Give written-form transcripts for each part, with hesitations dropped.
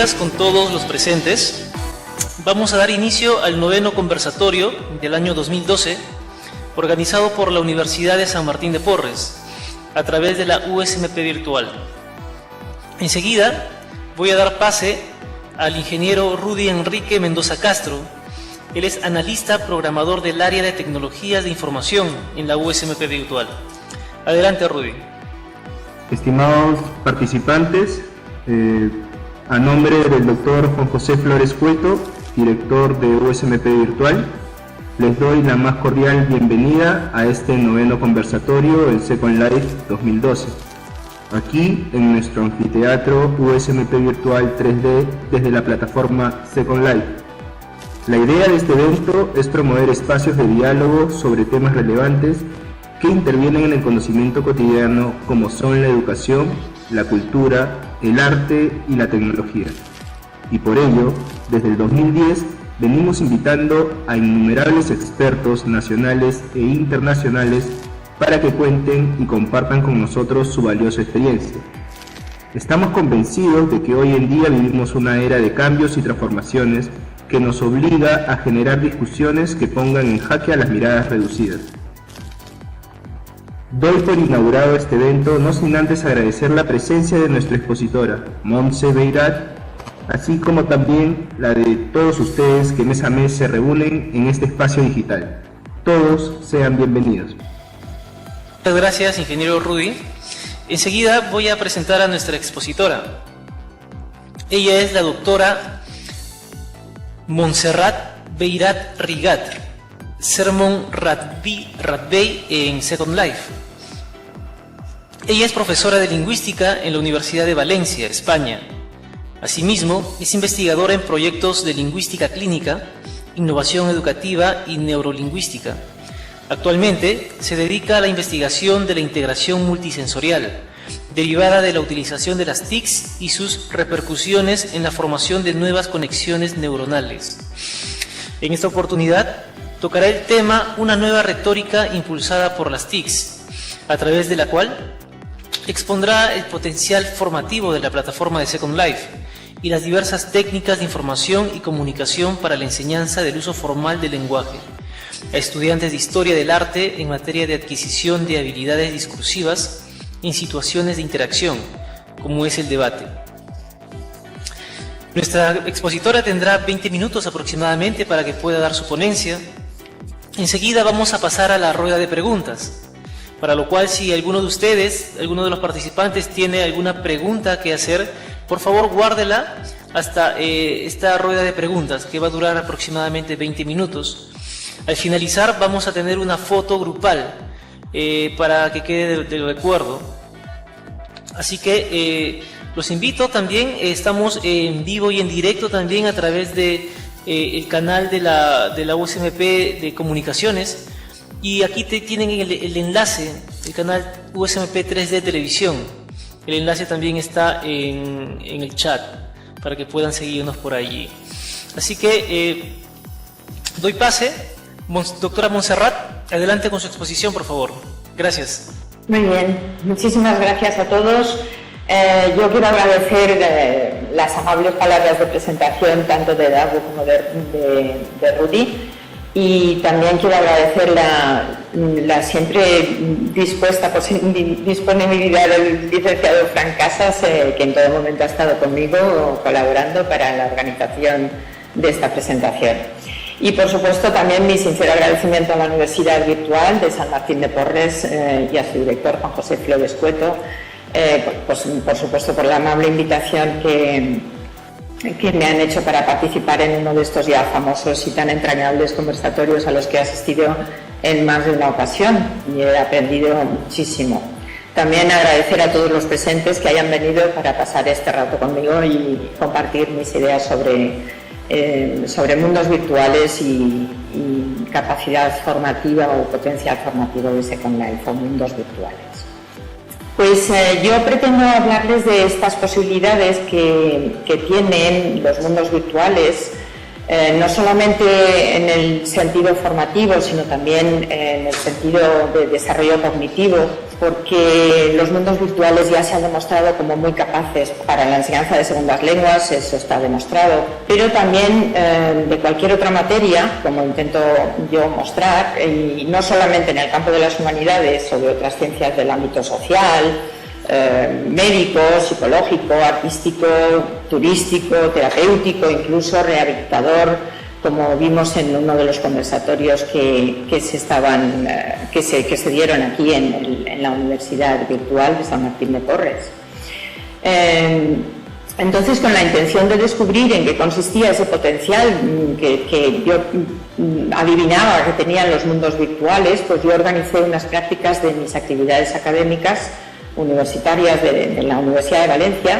días con todos los presentes. Vamos a dar inicio al 9º conversatorio del año 2012, organizado por la Universidad de San Martín de Porres, a través de la USMP Virtual. Enseguida voy a dar pase al ingeniero Rudy Enrique Mendoza Castro. Él es analista programador del área de tecnologías de información en la USMP Virtual. Adelante, Rudy. Estimados participantes, a nombre del doctor Juan José Flores Cueto, director de USMP Virtual, les doy la más cordial bienvenida a este 9º conversatorio del Second Life 2012. Aquí en nuestro anfiteatro USMP Virtual 3D desde la plataforma Second Life. La idea de este evento es promover espacios de diálogo sobre temas relevantes que intervienen en el conocimiento cotidiano, como son la educación, la cultura, el arte y la tecnología. Y por ello, desde el 2010, venimos invitando a innumerables expertos nacionales e internacionales para que cuenten y compartan con nosotros su valiosa experiencia. Estamos convencidos de que hoy en día vivimos una era de cambios y transformaciones que nos obliga a generar discusiones que pongan en jaque a las miradas reducidas. Doy por inaugurado este evento no sin antes agradecer la presencia de nuestra expositora, Montse Beirat, así como también la de todos ustedes que mes a mes se reúnen en este espacio digital. Todos sean bienvenidos. Muchas gracias, ingeniero Rudy. Enseguida voy a presentar a nuestra expositora. Ella es la doctora Montserrat Beirat Rigat, Sermon Ratbey en Second Life. Ella es profesora de lingüística en la Universidad de Valencia, España. Asimismo, es investigadora en proyectos de lingüística clínica, innovación educativa y neurolingüística. Actualmente se dedica a la investigación de la integración multisensorial, derivada de la utilización de las TICs y sus repercusiones en la formación de nuevas conexiones neuronales. En esta oportunidad, tocará el tema Una nueva retórica impulsada por las TICs, a través de la cual expondrá el potencial formativo de la plataforma de Second Life y las diversas técnicas de información y comunicación para la enseñanza del uso formal del lenguaje a estudiantes de Historia del Arte en materia de adquisición de habilidades discursivas en situaciones de interacción, como es el debate. Nuestra expositora tendrá 20 minutos aproximadamente para que pueda dar su ponencia. Enseguida vamos a pasar a la rueda de preguntas, para lo cual si alguno de ustedes, alguno de los participantes tiene alguna pregunta que hacer, por favor guárdela hasta esta rueda de preguntas, que va a durar aproximadamente 20 minutos. Al finalizar vamos a tener una foto grupal para que quede del recuerdo. Así que los invito también, estamos en vivo y en directo también a través de el canal de la USMP de Comunicaciones, y aquí tienen el enlace, el canal USMP 3D Televisión. El enlace también está en el chat para que puedan seguirnos por allí. Así que doy pase. Doctora Montserrat, adelante con su exposición, por favor. Gracias. Muy bien, muchísimas gracias a todos. Yo quiero agradecer las amables palabras de presentación tanto de Dago como de Rudy, y también quiero agradecer la siempre dispuesta disponibilidad del licenciado Fran Casas, que en todo momento ha estado conmigo colaborando para la organización de esta presentación. Y por supuesto también mi sincero agradecimiento a la Universidad Virtual de San Martín de Porres y a su director Juan José Flores Cueto, por supuesto por la amable invitación que me han hecho para participar en uno de estos ya famosos y tan entrañables conversatorios a los que he asistido en más de una ocasión y he aprendido muchísimo. También agradecer a todos los presentes que hayan venido para pasar este rato conmigo y compartir mis ideas sobre mundos virtuales y capacidad formativa o potencial formativo de Second Life o mundos virtuales. Pues yo pretendo hablarles de estas posibilidades que tienen los mundos virtuales no solamente en el sentido formativo, sino también en el sentido de desarrollo cognitivo, porque los mundos virtuales ya se han demostrado como muy capaces para la enseñanza de segundas lenguas, eso está demostrado, pero también de cualquier otra materia, como intento yo mostrar, y no solamente en el campo de las humanidades o de otras ciencias del ámbito social, médico, psicológico, artístico, turístico, terapéutico, incluso rehabilitador, como vimos en uno de los conversatorios que se dieron aquí en la Universidad Virtual de San Martín de Porres. Entonces, con la intención de descubrir en qué consistía ese potencial que yo adivinaba que tenían los mundos virtuales, pues yo organicé unas prácticas de mis actividades académicas universitarias de la Universidad de Valencia,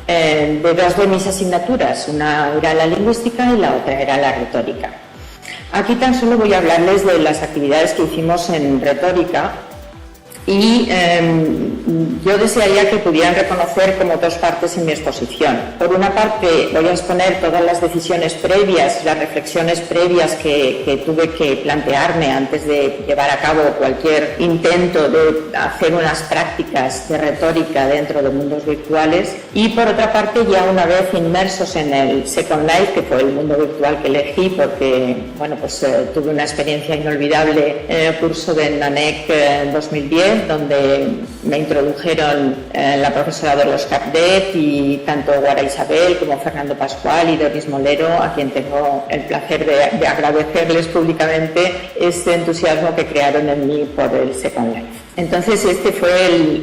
de dos de mis asignaturas, una era la lingüística y la otra era la retórica. Aquí tan solo voy a hablarles de las actividades que hicimos en retórica y yo desearía que pudieran reconocer como dos partes en mi exposición. Por una parte, voy a exponer todas las decisiones previas, las reflexiones previas que tuve que plantearme antes de llevar a cabo cualquier intento de hacer unas prácticas de retórica dentro de mundos virtuales. Y por otra parte, ya una vez inmersos en el Second Life, que fue el mundo virtual que elegí porque tuve una experiencia inolvidable en el curso de NANEC en 2010, donde me introdujeron la profesora Dolores Capdet y tanto Guara Isabel como Fernando Pascual y Doris Molero, a quien tengo el placer de agradecerles públicamente este entusiasmo que crearon en mí por el Second Life. Entonces, este fue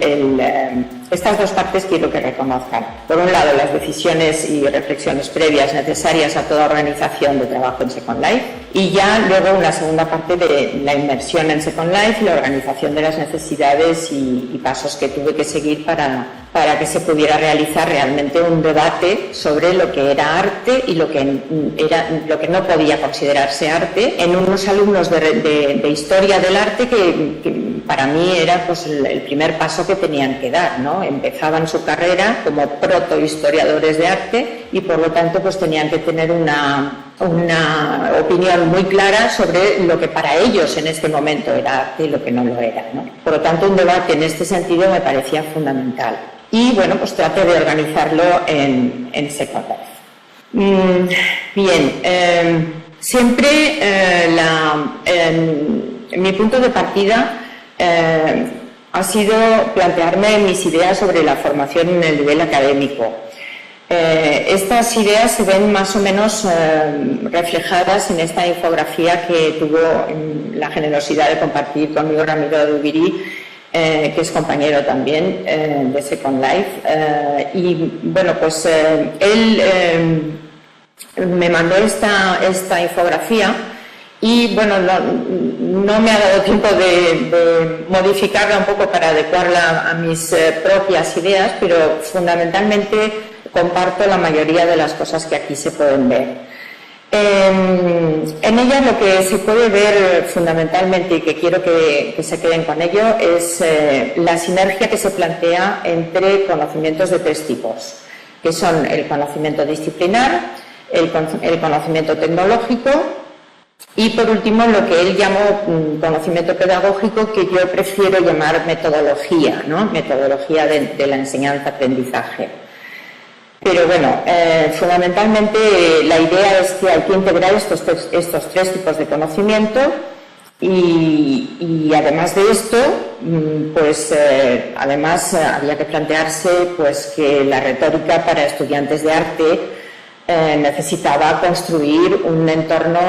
estas dos partes quiero que reconozcan. Por un lado, las decisiones y reflexiones previas necesarias a toda organización de trabajo en Second Life, y ya luego una segunda parte de la inmersión en Second Life y la organización de las necesidades y pasos que tuve que seguir para que se pudiera realizar realmente un debate sobre lo que era arte y lo que no podía considerarse arte en unos alumnos de historia del arte que para mí era pues el primer paso que tenían que dar, ¿no? Empezaban su carrera como protohistoriadores de arte y por lo tanto pues tenían que tener una opinión muy clara sobre lo que para ellos en este momento era arte y lo que no lo era, ¿no? Por lo tanto, un debate en este sentido me parecía fundamental. Y bueno, pues traté de organizarlo en Second Life. Siempre mi punto de partida ha sido plantearme mis ideas sobre la formación en el nivel académico. Estas ideas se ven más o menos reflejadas en esta infografía que tuvo la generosidad de compartir conmigo Ramiro Dubirí, que es compañero también de Second Life. Y bueno, pues él me mandó esta infografía y bueno, no me ha dado tiempo de modificarla un poco para adecuarla a mis propias ideas, pero fundamentalmente comparto la mayoría de las cosas que aquí se pueden ver. En ella lo que se puede ver fundamentalmente y que quiero que se queden con ello es la sinergia que se plantea entre conocimientos de tres tipos, que son el conocimiento disciplinar, el conocimiento tecnológico y por último lo que él llamó conocimiento pedagógico, que yo prefiero llamar metodología, ¿no? Metodología de la enseñanza-aprendizaje. Pero bueno, fundamentalmente la idea es que hay que integrar estos tres tipos de conocimiento y además de esto, pues además había que plantearse pues que la retórica para estudiantes de arte necesitaba construir un entorno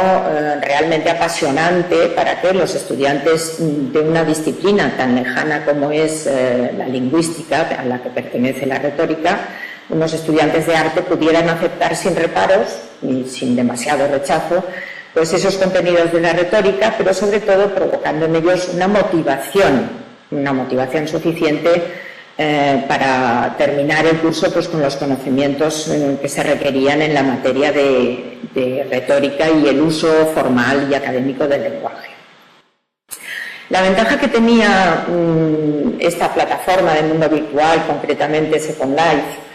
realmente apasionante para que los estudiantes de una disciplina tan lejana como es la lingüística, a la que pertenece la retórica, unos estudiantes de arte pudieran aceptar sin reparos y sin demasiado rechazo pues esos contenidos de la retórica, pero sobre todo provocando en ellos una motivación suficiente para terminar el curso pues con los conocimientos que se requerían en la materia de retórica y el uso formal y académico del lenguaje. La ventaja que tenía esta plataforma de mundo virtual, concretamente Second Life,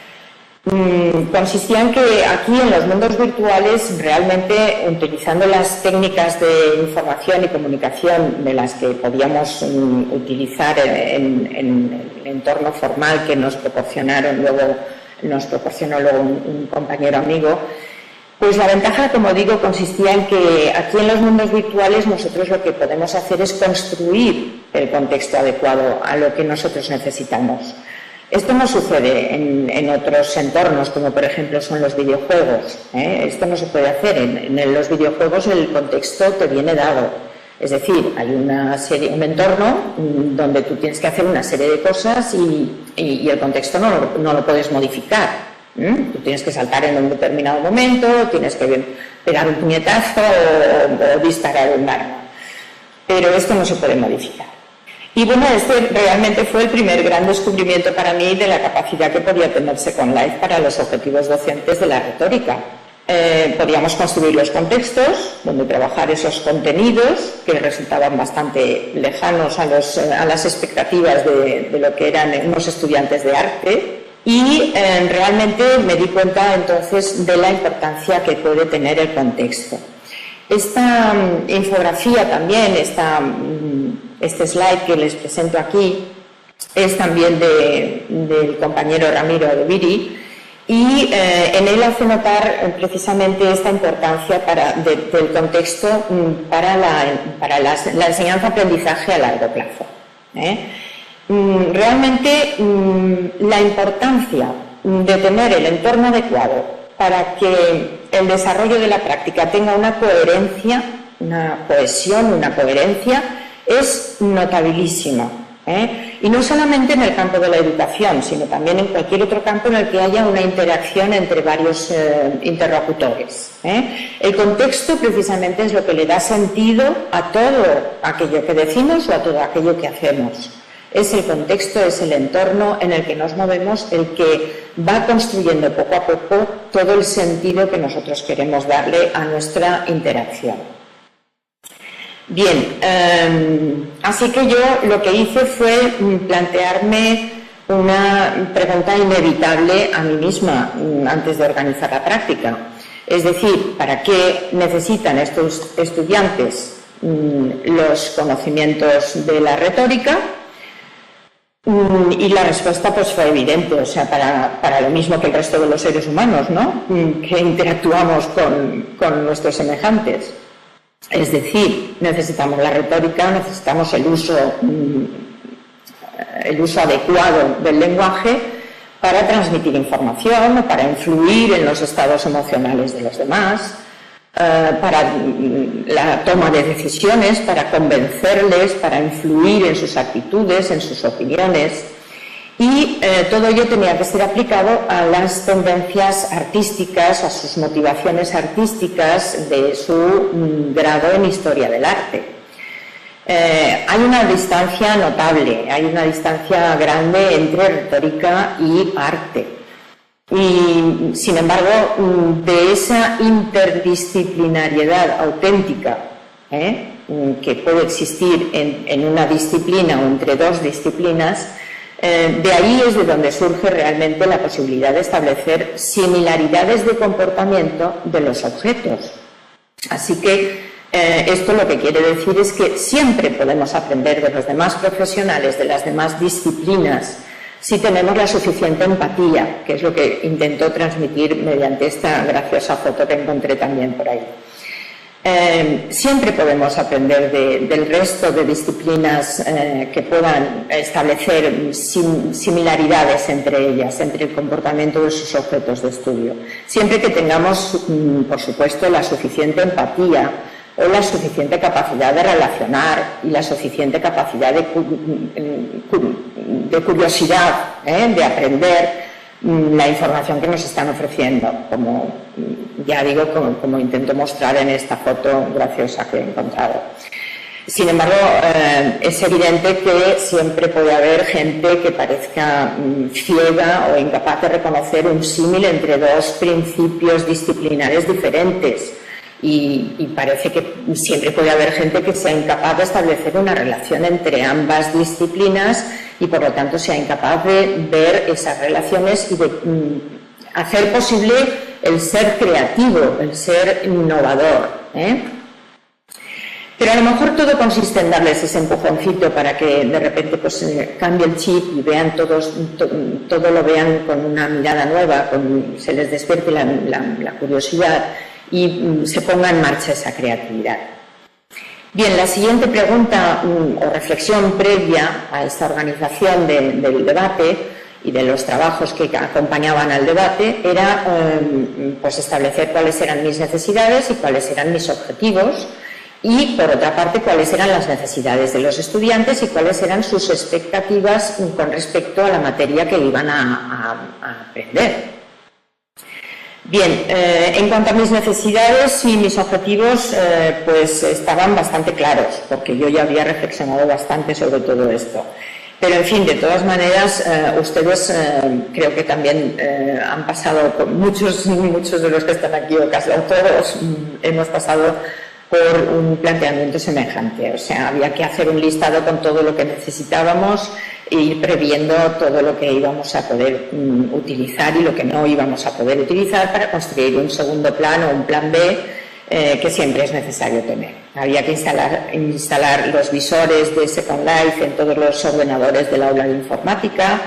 consistía en que aquí en los mundos virtuales, realmente utilizando las técnicas de información y comunicación de las que podíamos utilizar en el entorno formal que nos proporcionó luego un compañero amigo, pues la ventaja, como digo, consistía en que aquí en los mundos virtuales nosotros lo que podemos hacer es construir el contexto adecuado a lo que nosotros necesitamos. Esto no sucede en otros entornos, como por ejemplo son los videojuegos. Esto no se puede hacer. En los videojuegos el contexto te viene dado. Es decir, hay un entorno donde tú tienes que hacer una serie de cosas y el contexto no lo puedes modificar. Tú tienes que saltar en un determinado momento, tienes que pegar un puñetazo o disparar un arma. Pero esto no se puede modificar. Y bueno, este realmente fue el primer gran descubrimiento para mí de la capacidad que podía tener Second Life para los objetivos docentes de la retórica. Podíamos construir los contextos donde trabajar esos contenidos que resultaban bastante lejanos a las expectativas de lo que eran unos estudiantes de arte. Y realmente me di cuenta entonces de la importancia que puede tener el contexto. Esta infografía también, este slide que les presento aquí, es también del compañero Ramiro Adoviri y en él hace notar precisamente esta importancia del contexto para la enseñanza-aprendizaje a largo plazo. Realmente la importancia de tener el entorno adecuado para que el desarrollo de la práctica tenga una coherencia, una cohesión, una coherencia, es notabilísima. Y no solamente en el campo de la educación, sino también en cualquier otro campo en el que haya una interacción entre varios interlocutores. El contexto precisamente es lo que le da sentido a todo aquello que decimos o a todo aquello que hacemos. Es el contexto, es el entorno en el que nos movemos el que va construyendo poco a poco todo el sentido que nosotros queremos darle a nuestra interacción. Bien, así que yo lo que hice fue plantearme una pregunta inevitable a mí misma antes de organizar la práctica. Es decir, ¿para qué necesitan estos estudiantes los conocimientos de la retórica? Y la respuesta pues fue evidente, o sea, para lo mismo que el resto de los seres humanos, ¿no? Que interactuamos con nuestros semejantes. Es decir, necesitamos la retórica, necesitamos el uso adecuado del lenguaje para transmitir información o para influir en los estados emocionales de los demás, para la toma de decisiones, para convencerles, para influir en sus actitudes, en sus opiniones. Y todo ello tenía que ser aplicado a las tendencias artísticas, a sus motivaciones artísticas de su grado en historia del arte. Hay una distancia notable, hay una distancia grande entre retórica y arte. Y, sin embargo, de esa interdisciplinariedad auténtica que puede existir en una disciplina o entre dos disciplinas, de ahí es de donde surge realmente la posibilidad de establecer similaridades de comportamiento de los objetos. Así que esto lo que quiere decir es que siempre podemos aprender de los demás profesionales, de las demás disciplinas, si tenemos la suficiente empatía, que es lo que intentó transmitir mediante esta graciosa foto que encontré también por ahí. Siempre podemos aprender del resto de disciplinas que puedan establecer similaridades entre ellas, entre el comportamiento de sus objetos de estudio. Siempre que tengamos, por supuesto, la suficiente empatía o la suficiente capacidad de relacionar y la suficiente capacidad de curiosidad, de aprender la información que nos están ofreciendo, como ya digo, como intento mostrar en esta foto graciosa que he encontrado. Sin embargo, es evidente que siempre puede haber gente que parezca ciega o incapaz de reconocer un símil entre dos principios disciplinares diferentes. Y parece que siempre puede haber gente que sea incapaz de establecer una relación entre ambas disciplinas y por lo tanto sea incapaz de ver esas relaciones y de hacer posible el ser creativo, el ser innovador, Pero a lo mejor todo consiste en darles ese empujoncito para que de repente pues cambie el chip y vean todo lo vean con una mirada nueva, se les despierte la curiosidad y se ponga en marcha esa creatividad. Bien, la siguiente pregunta o reflexión previa a esta organización del debate y de los trabajos que acompañaban al debate era pues establecer cuáles eran mis necesidades y cuáles eran mis objetivos y, por otra parte, cuáles eran las necesidades de los estudiantes y cuáles eran sus expectativas con respecto a la materia que iban a aprender. Bien, en cuanto a mis necesidades y mis objetivos, pues estaban bastante claros, porque yo ya había reflexionado bastante sobre todo esto. Pero, en fin, de todas maneras, ustedes creo que también han pasado, muchos de los que están aquí, o casi todos, hemos pasado por un planteamiento semejante. O sea, había que hacer un listado con todo lo que necesitábamos e ir previendo todo lo que íbamos a poder utilizar y lo que no íbamos a poder utilizar para construir un segundo plan o un plan B que siempre es necesario tener. Había que instalar los visores de Second Life en todos los ordenadores del aula de informática,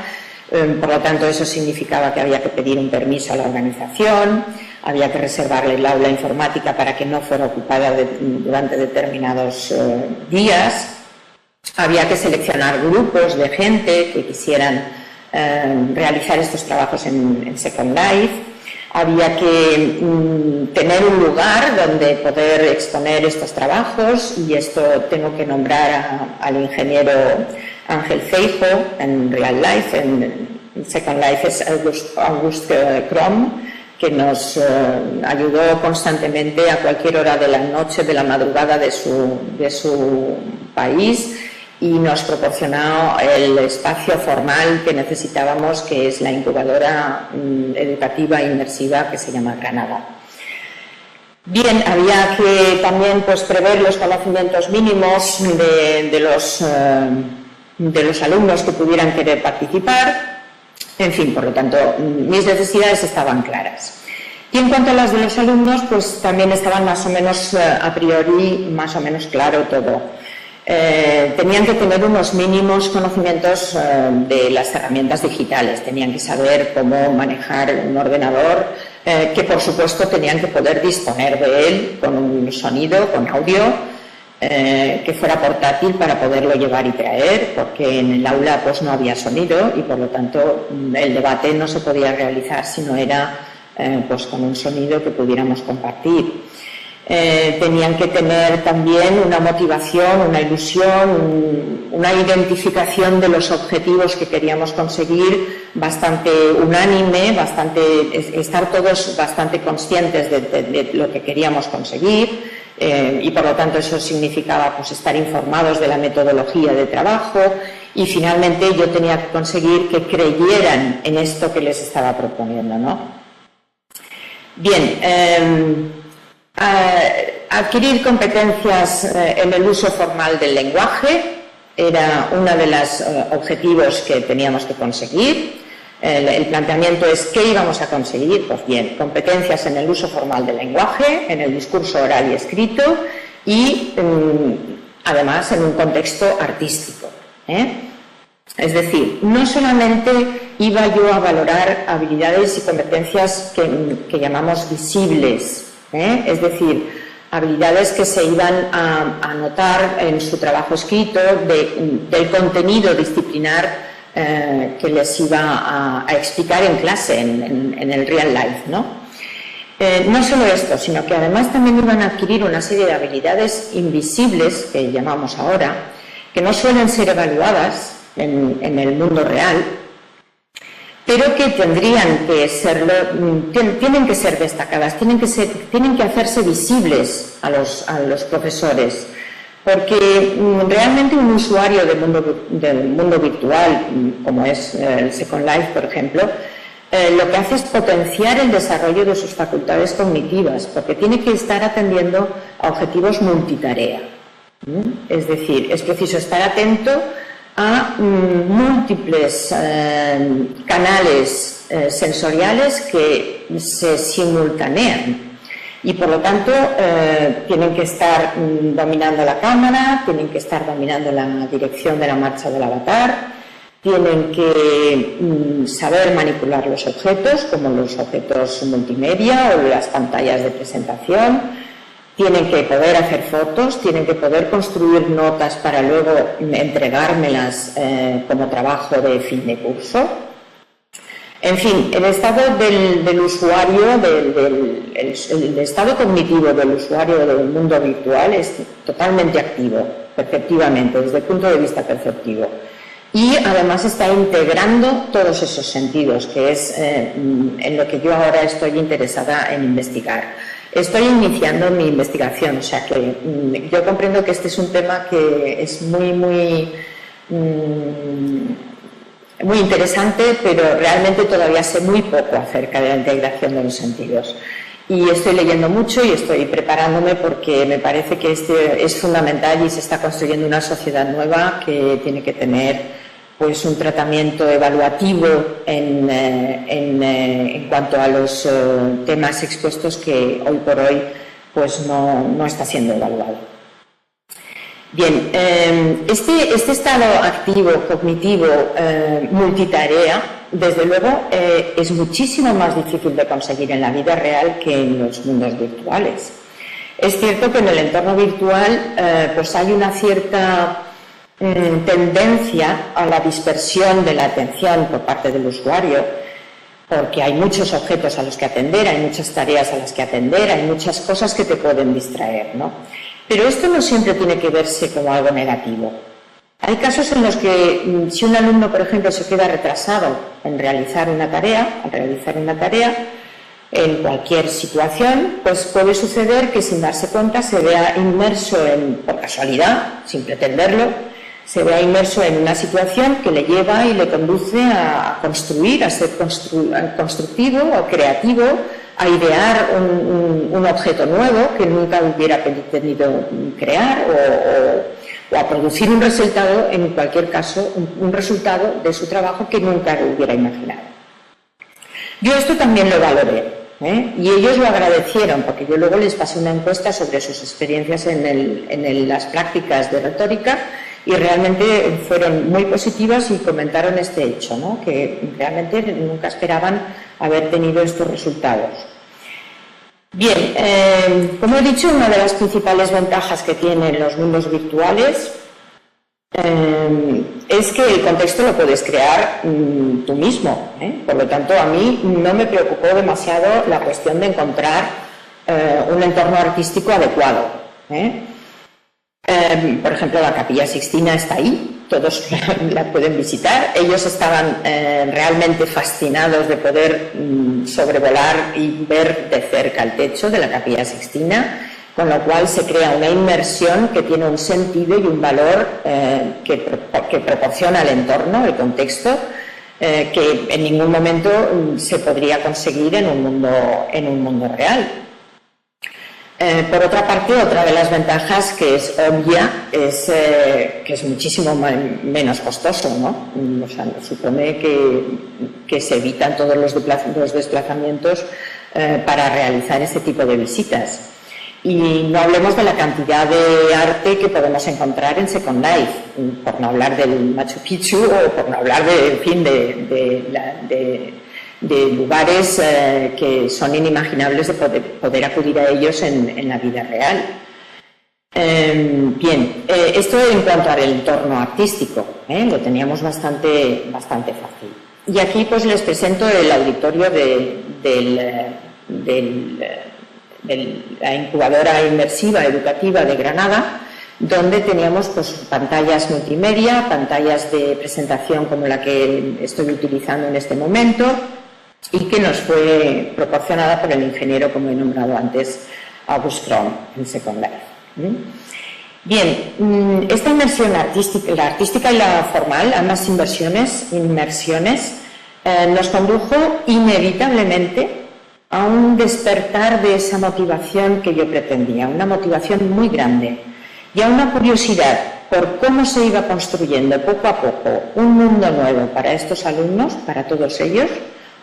por lo tanto eso significaba que había que pedir un permiso a la organización, había que reservarle el aula informática para que no fuera ocupada durante determinados días. Había que seleccionar grupos de gente que quisieran realizar estos trabajos en Second Life. Había que tener un lugar donde poder exponer estos trabajos y esto tengo que nombrar al ingeniero Ángel Feijo en Real Life. En Second Life es August Krom, que nos ayudó constantemente a cualquier hora de la noche, de la madrugada de su país y nos proporcionó el espacio formal que necesitábamos, que es la incubadora educativa inmersiva que se llama Granada. Bien, había que también pues prever los conocimientos mínimos de los alumnos que pudieran querer participar. En fin, por lo tanto, mis necesidades estaban claras. Y en cuanto a las de los alumnos, pues también estaban más o menos a priori, más o menos claro todo. Tenían que tener unos mínimos conocimientos de las herramientas digitales, tenían que saber cómo manejar un ordenador, que por supuesto tenían que poder disponer de él con un sonido, con audio, que fuera portátil para poderlo llevar y traer, porque en el aula pues no había sonido y por lo tanto el debate no se podía realizar si no era pues con un sonido que pudiéramos compartir. Tenían que tener también una motivación, una ilusión, una identificación de los objetivos que queríamos conseguir bastante unánime, estar todos bastante conscientes de lo que queríamos conseguir y por lo tanto eso significaba pues estar informados de la metodología de trabajo y finalmente yo tenía que conseguir que creyeran en esto que les estaba proponiendo, ¿no? Bien, adquirir competencias en el uso formal del lenguaje era uno de los objetivos que teníamos que conseguir. El planteamiento es ¿qué íbamos a conseguir? Pues bien, competencias en el uso formal del lenguaje, en el discurso oral y escrito y además en un contexto artístico. Es decir, no solamente iba yo a valorar habilidades y competencias que llamamos visibles, es decir, habilidades que se iban a notar en su trabajo escrito del contenido disciplinar que les iba a explicar en clase, en el real life, ¿no? No solo esto, sino que además también iban a adquirir una serie de habilidades invisibles, que llamamos ahora, que no suelen ser evaluadas en el mundo real, pero que tendrían que serlo, tienen que ser destacadas, tienen que hacerse visibles a los profesores, porque realmente un usuario del mundo virtual, como es el Second Life, por ejemplo, lo que hace es potenciar el desarrollo de sus facultades cognitivas, porque tiene que estar atendiendo a objetivos multitarea. Es decir, es preciso estar atento a múltiples canales sensoriales que se simultanean y por lo tanto tienen que estar dominando la cámara, tienen que estar dominando la dirección de la marcha del avatar, tienen que saber manipular los objetos como los objetos multimedia o las pantallas de presentación, tienen que poder hacer fotos, tienen que poder construir notas para luego entregármelas como trabajo de fin de curso. En fin, el estado del usuario, el estado cognitivo del usuario del mundo virtual es totalmente activo, perceptivamente, desde el punto de vista perceptivo. Y además está integrando todos esos sentidos, que es en lo que yo ahora estoy interesada en investigar. Estoy iniciando mi investigación, o sea que yo comprendo que este es un tema que es muy interesante, pero realmente todavía sé muy poco acerca de la integración de los sentidos. Y estoy leyendo mucho y estoy preparándome porque me parece que este es fundamental y se está construyendo una sociedad nueva que tiene que tener pues un tratamiento evaluativo en cuanto a los temas expuestos que hoy por hoy pues no está siendo evaluado. Bien, este estado activo, cognitivo, multitarea, desde luego es muchísimo más difícil de conseguir en la vida real que en los mundos virtuales. Es cierto que en el entorno virtual pues hay una cierta tendencia a la dispersión de la atención por parte del usuario, porque hay muchos objetos a los que atender, hay muchas tareas a las que atender, hay muchas cosas que te pueden distraer, ¿no? Pero esto no siempre tiene que verse como algo negativo. Hay casos en los que si un alumno, por ejemplo, se queda retrasado en realizar una tarea, en cualquier situación, pues puede suceder que sin darse cuenta se vea inmerso por casualidad, sin pretenderlo, se vea inmerso en una situación que le lleva y le conduce a construir, a ser constructivo o creativo, a idear un objeto nuevo que nunca hubiera pretendido crear o a producir un resultado, en cualquier caso, un resultado de su trabajo que nunca lo hubiera imaginado. Yo esto también lo valoré, y ellos lo agradecieron porque yo luego les pasé una encuesta sobre sus experiencias en las prácticas de retórica y realmente fueron muy positivas y comentaron este hecho, ¿no? Que realmente nunca esperaban haber tenido estos resultados. Bien, como he dicho, una de las principales ventajas que tienen los mundos virtuales es que el contexto lo puedes crear tú mismo, Por lo tanto, a mí no me preocupó demasiado la cuestión de encontrar un entorno artístico adecuado, Por ejemplo, la Capilla Sixtina está ahí, todos la pueden visitar. Ellos estaban realmente fascinados de poder sobrevolar y ver de cerca el techo de la Capilla Sixtina, con lo cual se crea una inmersión que tiene un sentido y un valor que proporciona el entorno, el contexto, que en ningún momento se podría conseguir en un mundo real. Por otra parte, otra de las ventajas que es obvia es que es muchísimo menos costoso, ¿no? O sea, supone que se evitan todos los desplazamientos para realizar este tipo de visitas. Y no hablemos de la cantidad de arte que podemos encontrar en Second Life, por no hablar del Machu Picchu o por no hablar de lugares que son inimaginables de poder acudir a ellos en la vida real. Bien, esto en cuanto al entorno artístico, lo teníamos bastante fácil. Y aquí pues les presento el auditorio de la incubadora inmersiva educativa de Granada, donde teníamos pues pantallas multimedia, pantallas de presentación como la que estoy utilizando en este momento, y que nos fue proporcionada por el ingeniero, como he nombrado antes, August Kron, en Second Life. Bien, esta inmersión artística, la artística y la formal, ambas inmersiones, nos condujo inevitablemente a un despertar de esa motivación que yo pretendía, una motivación muy grande, y a una curiosidad por cómo se iba construyendo poco a poco un mundo nuevo para estos alumnos, para todos ellos,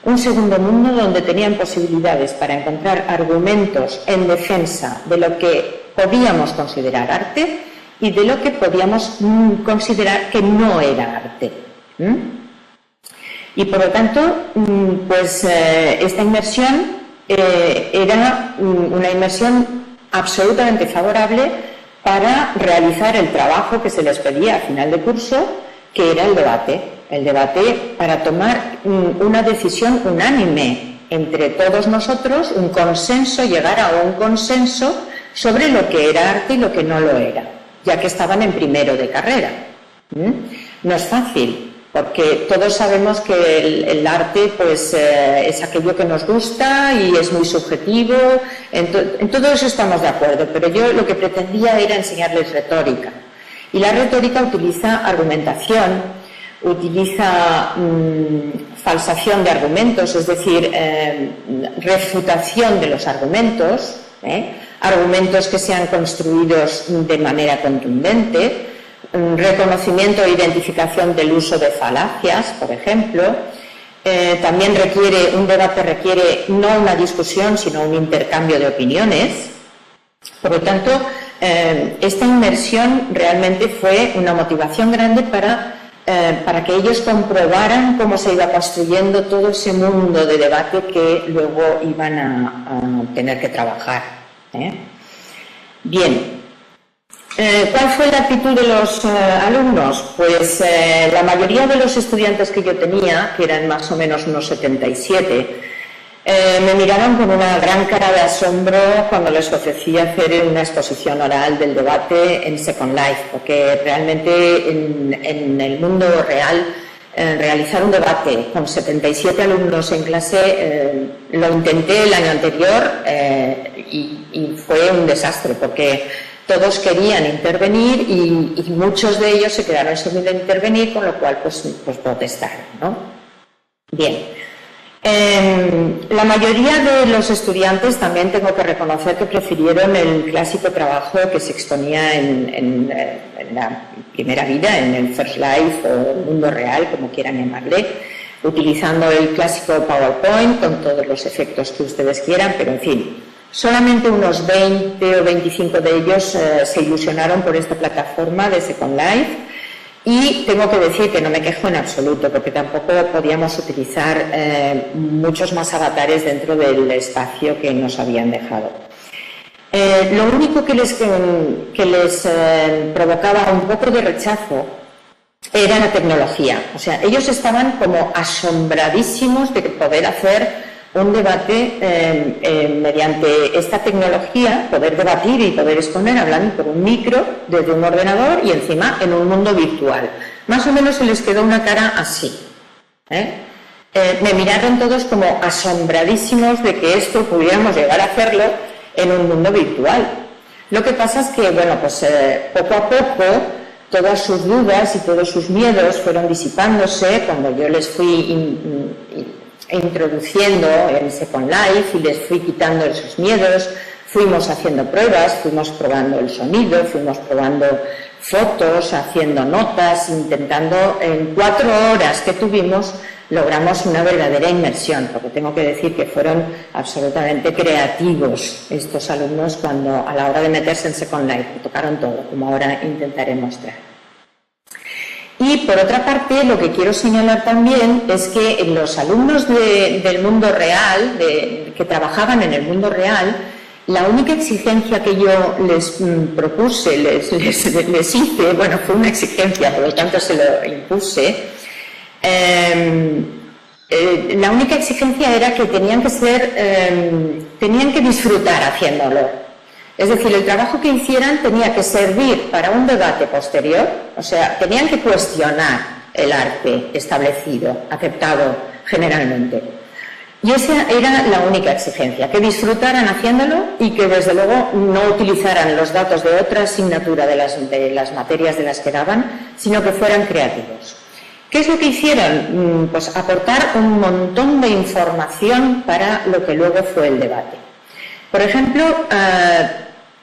un segundo mundo donde tenían posibilidades para encontrar argumentos en defensa de lo que podíamos considerar arte y de lo que podíamos considerar que no era arte. Y por lo tanto, pues esta inmersión era una inmersión absolutamente favorable para realizar el trabajo que se les pedía al final de curso, que era el debate para tomar una decisión unánime entre todos nosotros, un consenso, llegar a un consenso sobre lo que era arte y lo que no lo era, ya que estaban en primero de carrera. No es fácil, porque todos sabemos que el arte pues, es aquello que nos gusta y es muy subjetivo, en todo eso estamos de acuerdo, pero yo lo que pretendía era enseñarles retórica. Y la retórica utiliza argumentación, utiliza falsación de argumentos, es decir, refutación de los argumentos, argumentos que sean construidos de manera contundente, reconocimiento e identificación del uso de falacias, por ejemplo. También un debate requiere no una discusión, sino un intercambio de opiniones. Por lo tanto, esta inmersión realmente fue una motivación grande para que ellos comprobaran cómo se iba construyendo todo ese mundo de debate que luego iban a tener que trabajar. Bien. ¿Cuál fue la actitud de los alumnos? Pues la mayoría de los estudiantes que yo tenía, que eran más o menos unos 77, me miraron con una gran cara de asombro cuando les ofrecí hacer una exposición oral del debate en Second Life, porque realmente en el mundo real realizar un debate con 77 alumnos en clase lo intenté el año anterior y fue un desastre, porque todos querían intervenir y muchos de ellos se quedaron sin intervenir, con lo cual pues protestaron, ¿no? Bien. La mayoría de los estudiantes también tengo que reconocer que prefirieron el clásico trabajo que se exponía en la primera vida, en el First Life o el mundo real, como quieran llamarle, utilizando el clásico PowerPoint con todos los efectos que ustedes quieran, pero en fin, solamente unos 20 o 25 de ellos se ilusionaron por esta plataforma de Second Life. Y tengo que decir que no me quejo en absoluto, porque tampoco podíamos utilizar muchos más avatares dentro del espacio que nos habían dejado. Lo único que les provocaba un poco de rechazo era la tecnología. O sea, ellos estaban como asombradísimos de poder hacer un debate mediante esta tecnología, poder debatir y poder exponer hablando por un micro desde un ordenador y encima en un mundo virtual. Más o menos se les quedó una cara así. Me miraron todos como asombradísimos de que esto pudiéramos llegar a hacerlo en un mundo virtual. Lo que pasa es que, bueno, pues poco a poco todas sus dudas y todos sus miedos fueron disipándose cuando yo les fui introduciendo en Second Life y les fui quitando esos miedos, fuimos haciendo pruebas, fuimos probando el sonido, fuimos probando fotos, haciendo notas, intentando, en 4 horas que tuvimos, logramos una verdadera inmersión, porque tengo que decir que fueron absolutamente creativos estos alumnos cuando a la hora de meterse en Second Life, tocaron todo, como ahora intentaré mostrar. Y por otra parte, lo que quiero señalar también es que los alumnos del mundo real, que trabajaban en el mundo real, la única exigencia que yo les propuse, les hice, bueno, fue una exigencia, por lo tanto se lo impuse, la única exigencia era que tenían que disfrutar haciéndolo. Es decir, el trabajo que hicieran tenía que servir para un debate posterior, o sea, tenían que cuestionar el arte establecido, aceptado generalmente. Y esa era la única exigencia, que disfrutaran haciéndolo y que desde luego no utilizaran los datos de otra asignatura de las materias de las que daban, sino que fueran creativos. ¿Qué es lo que hicieron? Pues aportar un montón de información para lo que luego fue el debate. Por ejemplo,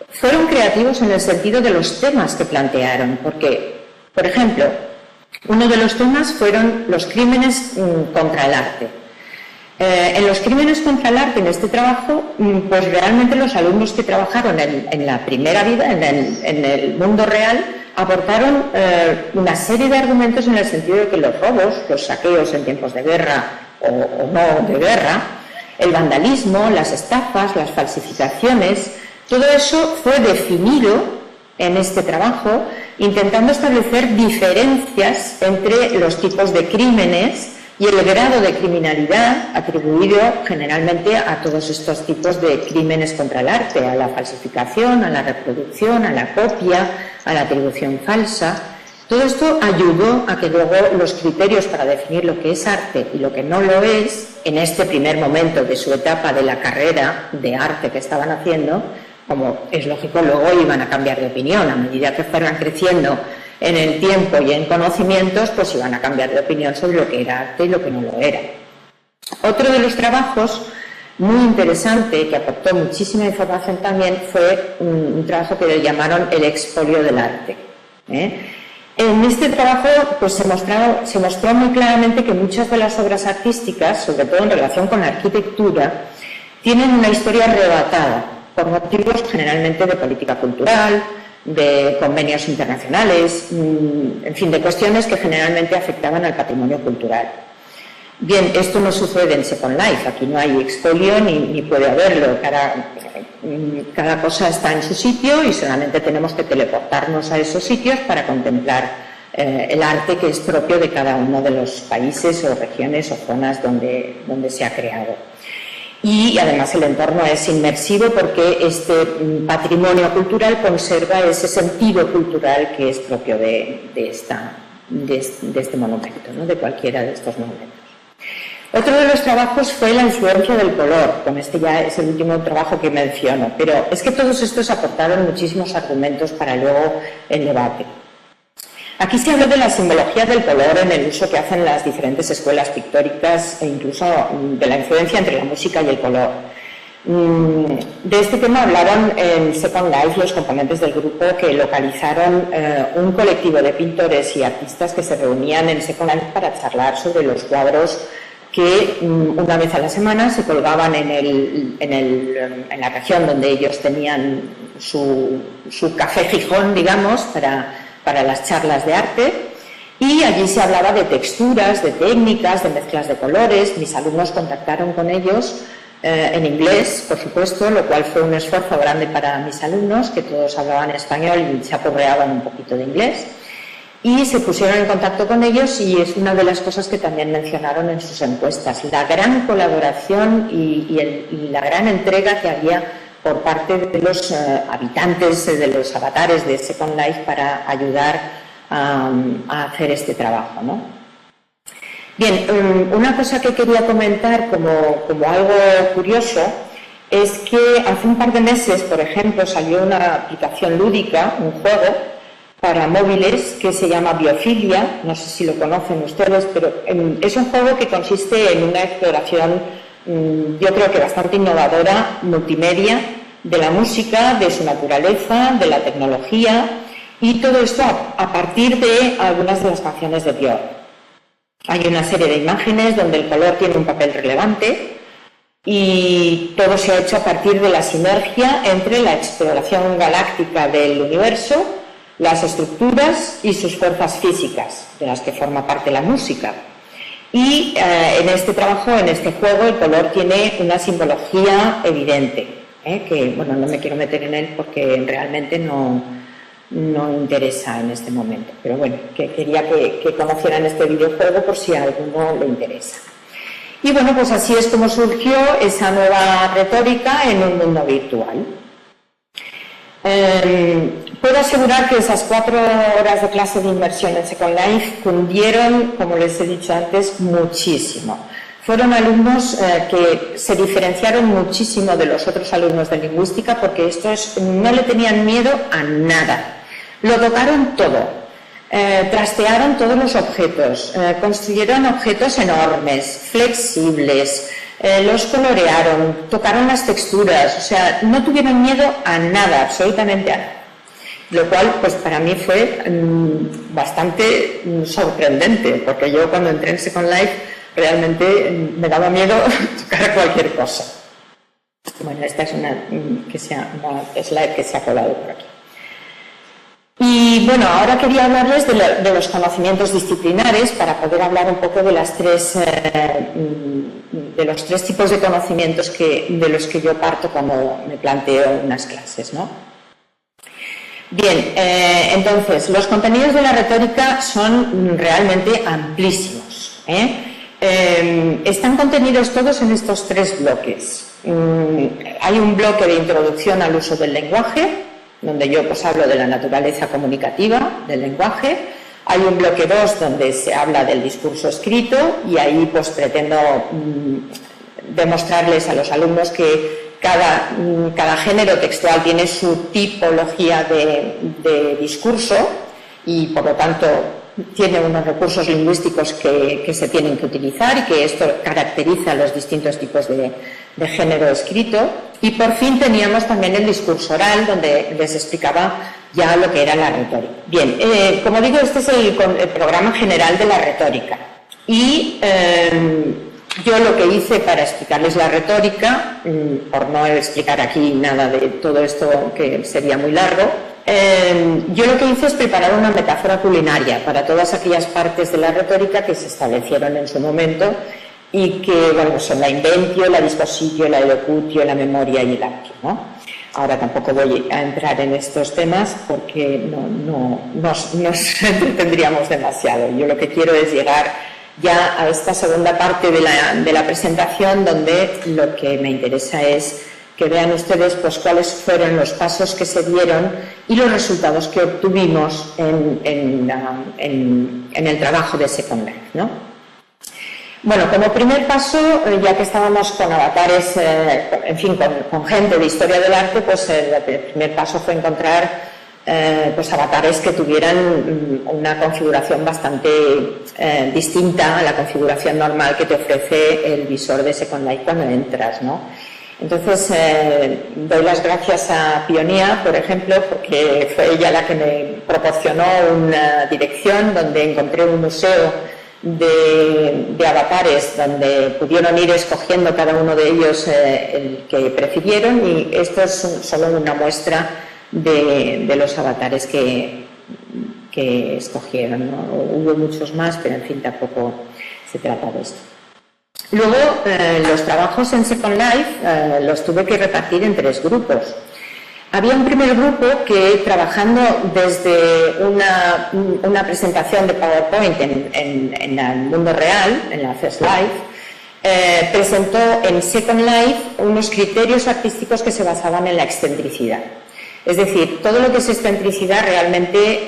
fueron creativos en el sentido de los temas que plantearon, porque, por ejemplo, uno de los temas fueron los crímenes contra el arte. En los crímenes contra el arte, en este trabajo, pues realmente los alumnos que trabajaron en la primera vida, en el mundo real, aportaron una serie de argumentos en el sentido de que los robos, los saqueos en tiempos de guerra o no de guerra, el vandalismo, las estafas, las falsificaciones, todo eso fue definido en este trabajo, intentando establecer diferencias entre los tipos de crímenes y el grado de criminalidad atribuido generalmente a todos estos tipos de crímenes contra el arte, a la falsificación, a la reproducción, a la copia, a la atribución falsa. Todo esto ayudó a que luego los criterios para definir lo que es arte y lo que no lo es, en este primer momento de su etapa de la carrera de arte que estaban haciendo, como es lógico, luego iban a cambiar de opinión. A medida que fueran creciendo en el tiempo y en conocimientos, pues iban a cambiar de opinión sobre lo que era arte y lo que no lo era. Otro de los trabajos muy interesante, que aportó muchísima información también, fue un trabajo que le llamaron el expolio del arte. En este trabajo pues, se mostró muy claramente que muchas de las obras artísticas, sobre todo en relación con la arquitectura, tienen una historia arrebatada por motivos generalmente de política cultural, de convenios internacionales, en fin, de cuestiones que generalmente afectaban al patrimonio cultural. Bien, esto no sucede en Second Life, aquí no hay expolio ni puede haberlo, cada cosa está en su sitio y solamente tenemos que teleportarnos a esos sitios para contemplar el arte que es propio de cada uno de los países o regiones o zonas donde se ha creado. Y además el entorno es inmersivo porque este patrimonio cultural conserva ese sentido cultural que es propio de este monumento, ¿no? De cualquiera de estos monumentos. Otro de los trabajos fue la influencia del color, con este ya es el último trabajo que menciono, pero es que todos estos aportaron muchísimos argumentos para luego el debate. Aquí se habló de la simbología del color en el uso que hacen las diferentes escuelas pictóricas e incluso de la influencia entre la música y el color. De este tema hablaron en Second Life los componentes del grupo que localizaron un colectivo de pintores y artistas que se reunían en Second Life para charlar sobre los cuadros que una vez a la semana se colgaban en la región donde ellos tenían su café Gijón, digamos, para las charlas de arte, y allí se hablaba de texturas, de técnicas, de mezclas de colores. Mis alumnos contactaron con ellos en inglés, por supuesto, lo cual fue un esfuerzo grande para mis alumnos, que todos hablaban español y se aporreaban un poquito de inglés, y se pusieron en contacto con ellos y es una de las cosas que también mencionaron en sus encuestas, la gran colaboración y la gran entrega que había por parte de los habitantes, de los avatares de Second Life para ayudar a hacer este trabajo, ¿no? Bien, una cosa que quería comentar como algo curioso es que hace un par de meses, por ejemplo, salió una aplicación lúdica, un juego para móviles que se llama Biofilia, no sé si lo conocen ustedes, pero es un juego que consiste en una exploración yo creo que bastante innovadora, multimedia, de la música, de su naturaleza, de la tecnología y todo esto a partir de algunas de las canciones de Björk. Hay una serie de imágenes donde el color tiene un papel relevante y todo se ha hecho a partir de la sinergia entre la exploración galáctica del universo, las estructuras y sus fuerzas físicas, de las que forma parte la música. Y en este trabajo, en este juego, el color tiene una simbología evidente, que bueno, no me quiero meter en él porque realmente no interesa en este momento. Pero bueno, que quería que conocieran este videojuego por si a alguno le interesa. Y bueno, pues así es como surgió esa nueva retórica en un mundo virtual. Puedo asegurar que esas 4 horas de clase de inmersión en Second Life cundieron, como les he dicho antes, muchísimo. Fueron alumnos que se diferenciaron muchísimo de los otros alumnos de lingüística porque estos no le tenían miedo a nada. Lo tocaron todo, trastearon todos los objetos, construyeron objetos enormes, flexibles, los colorearon, tocaron las texturas, o sea, no tuvieron miedo a nada, absolutamente a nada. Lo cual, pues para mí fue bastante sorprendente, porque yo cuando entré en Second Life realmente me daba miedo tocar cualquier cosa. Bueno, esta es una slide que se ha colado por aquí. Y bueno, ahora quería hablarles de los conocimientos disciplinares para poder hablar un poco de los tres tipos de conocimientos de los que yo parto cuando me planteo unas clases, ¿no? Bien, entonces, los contenidos de la retórica son realmente amplísimos, están contenidos todos en estos tres bloques. Hay un bloque de introducción al uso del lenguaje, donde yo pues hablo de la naturaleza comunicativa del lenguaje. Hay un bloque 2 donde se habla del discurso escrito y ahí pues pretendo demostrarles a los alumnos que cada género textual tiene su tipología de discurso y por lo tanto tiene unos recursos lingüísticos que se tienen que utilizar y que esto caracteriza los distintos tipos de género escrito. Y por fin teníamos también el discurso oral, donde les explicaba ya lo que era la retórica. Bien, como digo, este es el programa general de la retórica. Y yo lo que hice para explicarles la retórica, por no explicar aquí nada de todo esto que sería muy largo, yo lo que hice es preparar una metáfora culinaria para todas aquellas partes de la retórica que se establecieron en su momento y que, bueno, son la inventio, la dispositio, la elocutio, la memoria y el actio, ¿no? Ahora tampoco voy a entrar en estos temas porque nos entretendríamos demasiado. Yo lo que quiero es llegar ya a esta segunda parte de la presentación, donde lo que me interesa es que vean ustedes pues cuáles fueron los pasos que se dieron y los resultados que obtuvimos en el trabajo de Second Life, ¿no? Bueno, como primer paso, ya que estábamos con avatares, en fin, con gente de historia del arte, pues el primer paso fue encontrar pues avatares que tuvieran una configuración bastante distinta a la configuración normal que te ofrece el visor de Second Life cuando entras, ¿no? Entonces, doy las gracias a Pionia, por ejemplo, porque fue ella la que me proporcionó una dirección donde encontré un museo de avatares donde pudieron ir escogiendo cada uno de ellos el que prefirieron, y esto es solo una muestra de los avatares que escogieron, ¿no? Hubo muchos más, pero en fin, tampoco se trata de esto. Luego, los trabajos en Second Life los tuve que repartir en 3 grupos. Había un primer grupo que, trabajando desde una presentación de PowerPoint en el mundo real, en la First Life, presentó en Second Life unos criterios artísticos que se basaban en la excentricidad. Es decir, todo lo que es excentricidad realmente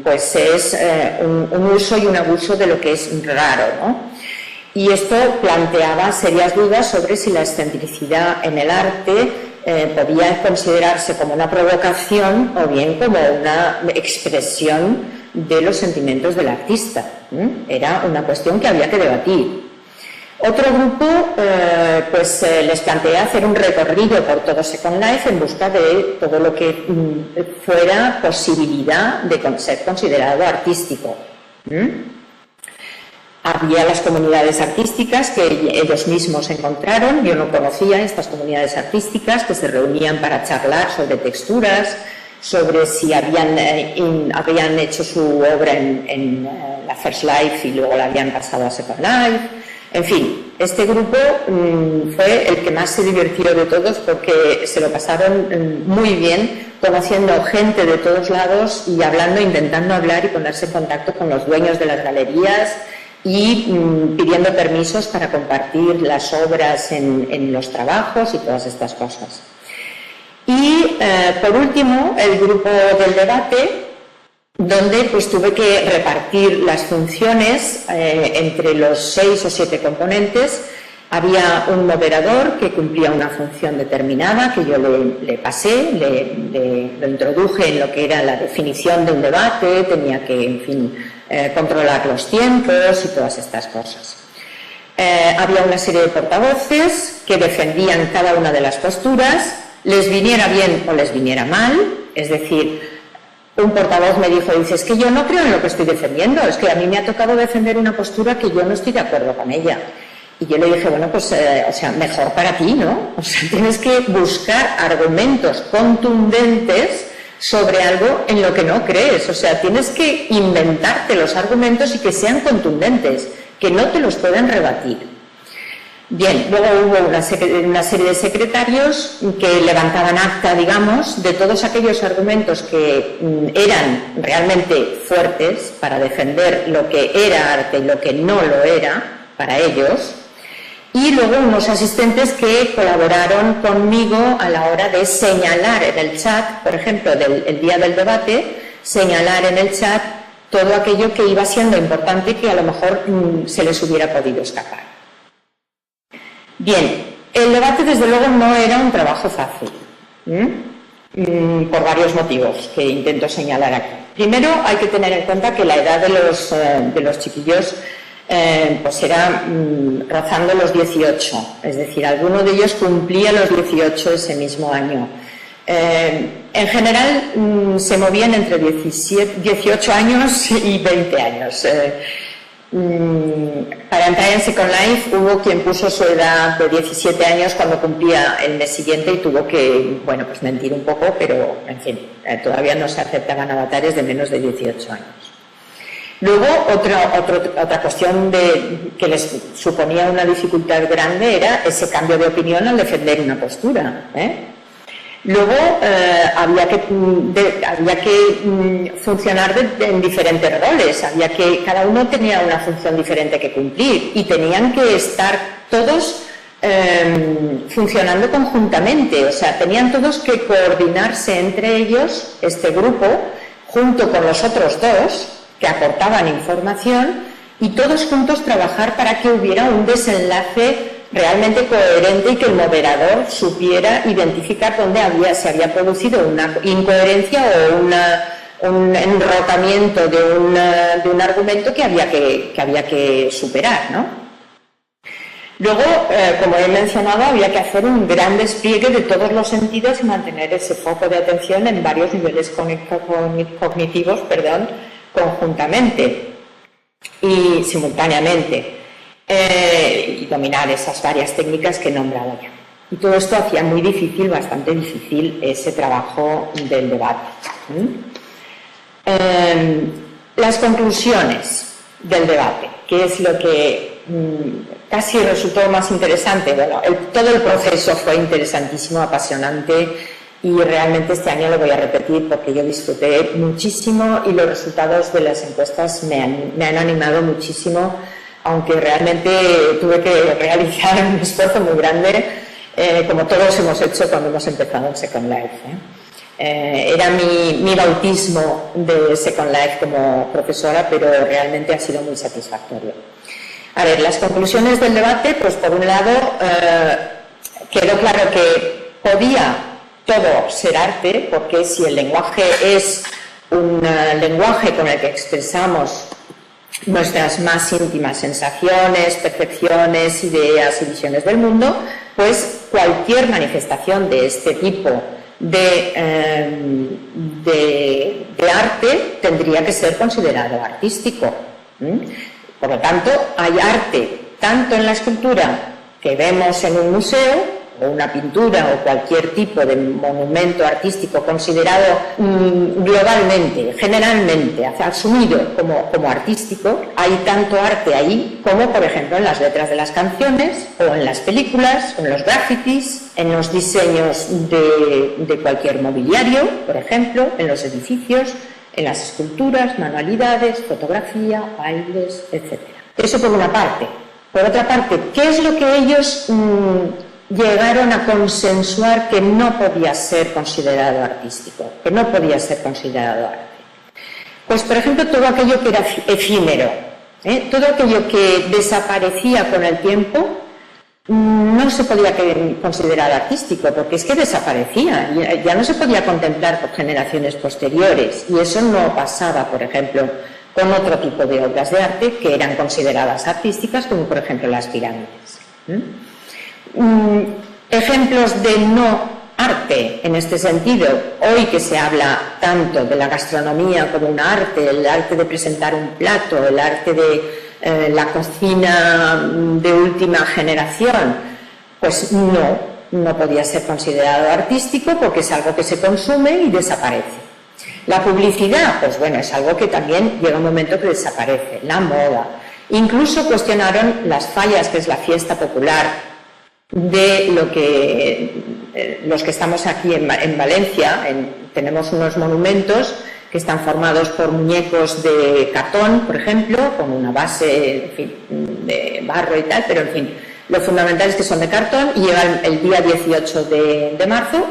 pues es un uso y un abuso de lo que es raro, ¿no? Y esto planteaba serias dudas sobre si la excentricidad en el arte podía considerarse como una provocación o bien como una expresión de los sentimientos del artista. Era una cuestión que había que debatir. Otro grupo les planteé hacer un recorrido por todo Second Life en busca de todo lo que fuera posibilidad de ser considerado artístico. Había las comunidades artísticas que ellos mismos encontraron. Yo no conocía estas comunidades artísticas que se reunían para charlar sobre texturas, sobre si habían hecho su obra en la First Life y luego la habían pasado a Second Life. En fin, este grupo fue el que más se divirtió de todos porque se lo pasaron muy bien, conociendo gente de todos lados y intentando hablar y ponerse en contacto con los dueños de las galerías y pidiendo permisos para compartir las obras en los trabajos y todas estas cosas. Y por último, el grupo del debate, donde pues tuve que repartir las funciones entre los 6 o 7 componentes. Había un moderador que cumplía una función determinada que yo le pasé, lo introduje en lo que era la definición de un debate, tenía que, en fin, controlar los tiempos y todas estas cosas. Había una serie de portavoces que defendían cada una de las posturas, les viniera bien o les viniera mal, es decir, un portavoz me dijo, dice, es que yo no creo en lo que estoy defendiendo, es que a mí me ha tocado defender una postura que yo no estoy de acuerdo con ella. Y yo le dije, bueno, pues, o sea, mejor para ti, ¿no? O sea, tienes que buscar argumentos contundentes sobre algo en lo que no crees. O sea, tienes que inventarte los argumentos y que sean contundentes, que no te los puedan rebatir. Bien, luego hubo una serie de secretarios que levantaban acta, digamos, de todos aquellos argumentos que eran realmente fuertes para defender lo que era arte y lo que no lo era para ellos, y luego unos asistentes que colaboraron conmigo a la hora de señalar en el chat, por ejemplo, el día del debate, señalar en el chat todo aquello que iba siendo importante y que a lo mejor se les hubiera podido escapar. Bien, el debate desde luego no era un trabajo fácil, por varios motivos que intento señalar aquí. Primero, hay que tener en cuenta que la edad de los chiquillos pues era rozando los 18, es decir, alguno de ellos cumplía los 18 ese mismo año. En general se movían entre 18 años y 20 años. Para entrar en Second Life hubo quien puso su edad de 17 años cuando cumplía el mes siguiente y tuvo que, bueno, pues mentir un poco, pero en fin, todavía no se aceptaban avatares de menos de 18 años. Luego, otra cuestión que les suponía una dificultad grande era ese cambio de opinión al defender una postura. Luego, había que funcionar en diferentes roles, cada uno tenía una función diferente que cumplir y tenían que estar todos funcionando conjuntamente, o sea, tenían todos que coordinarse entre ellos, este grupo, junto con los otros dos, que aportaban información, y todos juntos trabajar para que hubiera un desenlace realmente coherente y que el moderador supiera identificar dónde se había producido una incoherencia o un enrocamiento de un argumento que había que superar, ¿no? Luego, como he mencionado, había que hacer un gran despliegue de todos los sentidos y mantener ese foco de atención en varios niveles cognitivos, conjuntamente y simultáneamente, y dominar esas varias técnicas que he nombrado ya. Y todo esto hacía muy difícil, bastante difícil, ese trabajo del debate. Las conclusiones del debate, que es lo que casi resultó más interesante. Bueno, todo el proceso fue interesantísimo, apasionante, y realmente este año lo voy a repetir porque yo disfruté muchísimo y los resultados de las encuestas me han animado muchísimo, aunque realmente tuve que realizar un esfuerzo muy grande, como todos hemos hecho cuando hemos empezado en Second Life. Era mi bautismo de Second Life como profesora, pero realmente ha sido muy satisfactorio. A ver, las conclusiones del debate, pues por un lado quedó claro que podía todo ser arte, porque si el lenguaje es un lenguaje con el que expresamos nuestras más íntimas sensaciones, percepciones, ideas y visiones del mundo, pues cualquier manifestación de este tipo de arte tendría que ser considerado artístico. Por lo tanto, hay arte tanto en la escultura que vemos en un museo, o una pintura o cualquier tipo de monumento artístico considerado globalmente, generalmente, asumido como artístico. Hay tanto arte ahí como, por ejemplo, en las letras de las canciones, o en las películas, o en los grafitis, en los diseños de cualquier mobiliario, por ejemplo, en los edificios, en las esculturas, manualidades, fotografía, bailes, etc. Eso por una parte. Por otra parte, ¿qué es lo que ellos llegaron a consensuar que no podía ser considerado artístico, que no podía ser considerado arte? Pues, por ejemplo, todo aquello que era efímero, todo aquello que desaparecía con el tiempo, no se podía considerar artístico, porque es que desaparecía, ya no se podía contemplar por generaciones posteriores, y eso no pasaba, por ejemplo, con otro tipo de obras de arte que eran consideradas artísticas, como por ejemplo las pirámides. Ejemplos de no arte en este sentido, hoy que se habla tanto de la gastronomía como un arte, el arte de presentar un plato, el arte de la cocina de última generación, pues no podía ser considerado artístico porque es algo que se consume y desaparece. La publicidad, pues bueno, es algo que también llega un momento que desaparece. La moda. Incluso cuestionaron las fallas, que es la fiesta popular, de lo que los que estamos aquí en Valencia. Tenemos unos monumentos que están formados por muñecos de cartón, por ejemplo, con una base, en fin, de barro y tal, pero en fin, lo fundamental es que son de cartón y llegan el día 19 de marzo,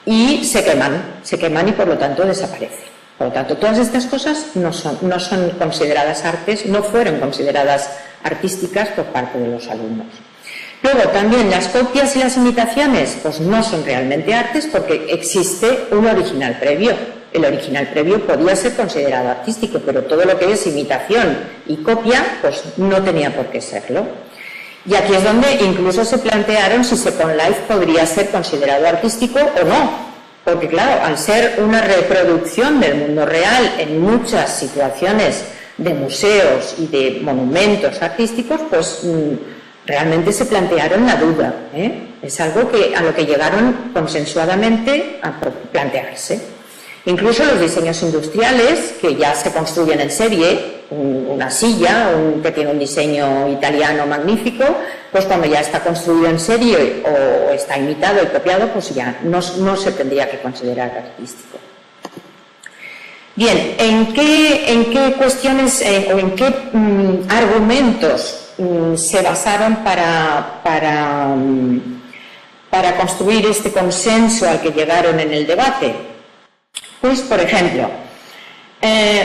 y se queman y por lo tanto desaparecen. Por lo tanto, todas estas cosas no son consideradas artes, no fueron consideradas artísticas por parte de los alumnos. Luego, también las copias y las imitaciones, pues no son realmente artes porque existe un original previo. El original previo podía ser considerado artístico, pero todo lo que es imitación y copia, pues no tenía por qué serlo. Y aquí es donde incluso se plantearon si Second Life podría ser considerado artístico o no. Porque claro, al ser una reproducción del mundo real en muchas situaciones de museos y de monumentos artísticos, pues realmente se plantearon la duda. Es algo a lo que llegaron consensuadamente a plantearse. Incluso los diseños industriales, que ya se construyen en serie, una silla que tiene un diseño italiano magnífico, pues cuando ya está construido en serie o está imitado y copiado, pues ya no se tendría que considerar artístico. Bien, ¿en qué cuestiones o en qué argumentos se basaron para construir este consenso al que llegaron en el debate? Pues, por ejemplo,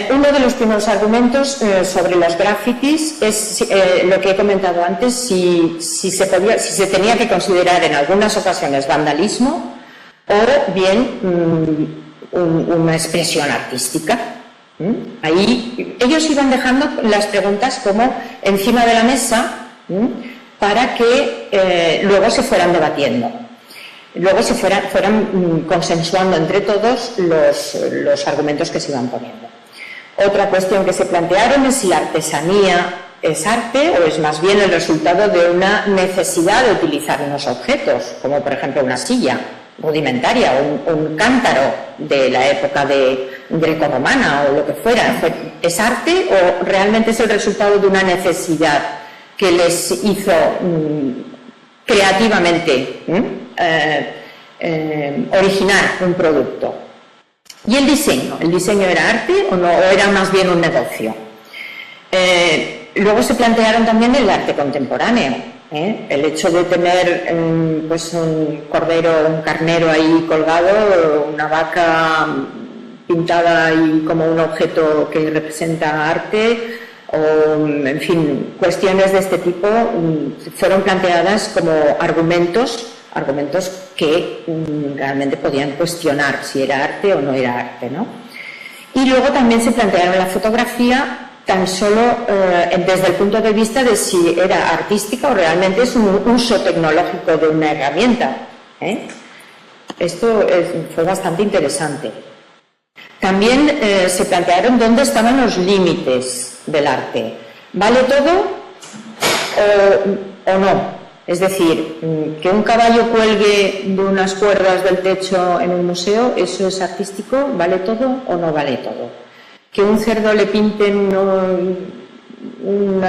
uno de los primeros argumentos sobre los grafitis es lo que he comentado antes, si se tenía que considerar en algunas ocasiones vandalismo o bien una expresión artística. Ahí ellos iban dejando las preguntas como encima de la mesa para que luego se fueran debatiendo. Luego se fueran consensuando entre todos los argumentos que se iban poniendo. Otra cuestión que se plantearon es si la artesanía es arte o es más bien el resultado de una necesidad de utilizar unos objetos, como por ejemplo una silla rudimentaria o un cántaro de la época grecorromana o lo que fuera. ¿Es arte o realmente es el resultado de una necesidad que les hizo creativamente originar un producto? ¿Y el diseño era arte o no, o era más bien un negocio? Luego se plantearon también el arte contemporáneo, el hecho de tener pues un cordero, un carnero ahí colgado, una vaca pintada ahí como un objeto que representa arte, o en fin, cuestiones de este tipo fueron planteadas como argumentos que realmente podían cuestionar si era arte o no era arte, ¿no? Y luego también se plantearon la fotografía tan solo desde el punto de vista de si era artística o realmente es un uso tecnológico de una herramienta. Esto fue bastante interesante. También se plantearon dónde estaban los límites del arte. ¿Vale todo o no? Es decir, que un caballo cuelgue de unas cuerdas del techo en un museo, ¿eso es artístico? ¿Vale todo o no vale todo? Que un cerdo le pinten un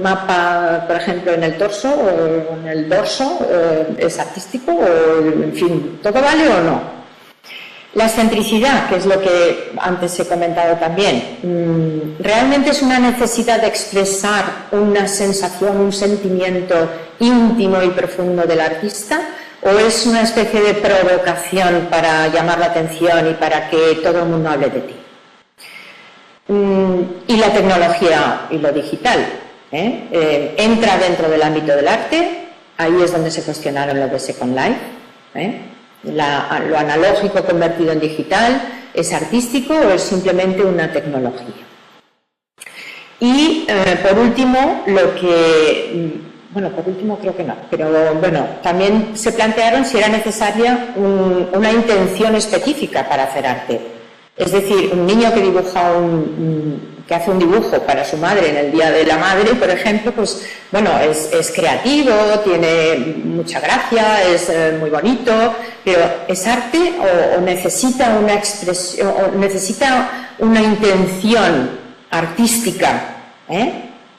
mapa, por ejemplo, en el torso o en el dorso, ¿es artístico? O, en fin, ¿todo vale o no? La excentricidad, que es lo que antes he comentado también, ¿realmente es una necesidad de expresar una sensación, un sentimiento íntimo y profundo del artista? ¿O es una especie de provocación para llamar la atención y para que todo el mundo hable de ti? Y la tecnología y lo digital, entra dentro del ámbito del arte. Ahí es donde se cuestionaron lo de Second Life. Lo analógico convertido en digital, ¿es artístico o es simplemente una tecnología? Y por último, Bueno, por último creo que no, pero bueno, también se plantearon si era necesaria una intención específica para hacer arte. Es decir, un niño que dibuja que hace un dibujo para su madre en el Día de la Madre, por ejemplo, pues bueno, es creativo, tiene mucha gracia, es muy bonito, pero ¿es arte o necesita una expresión, o necesita una intención artística,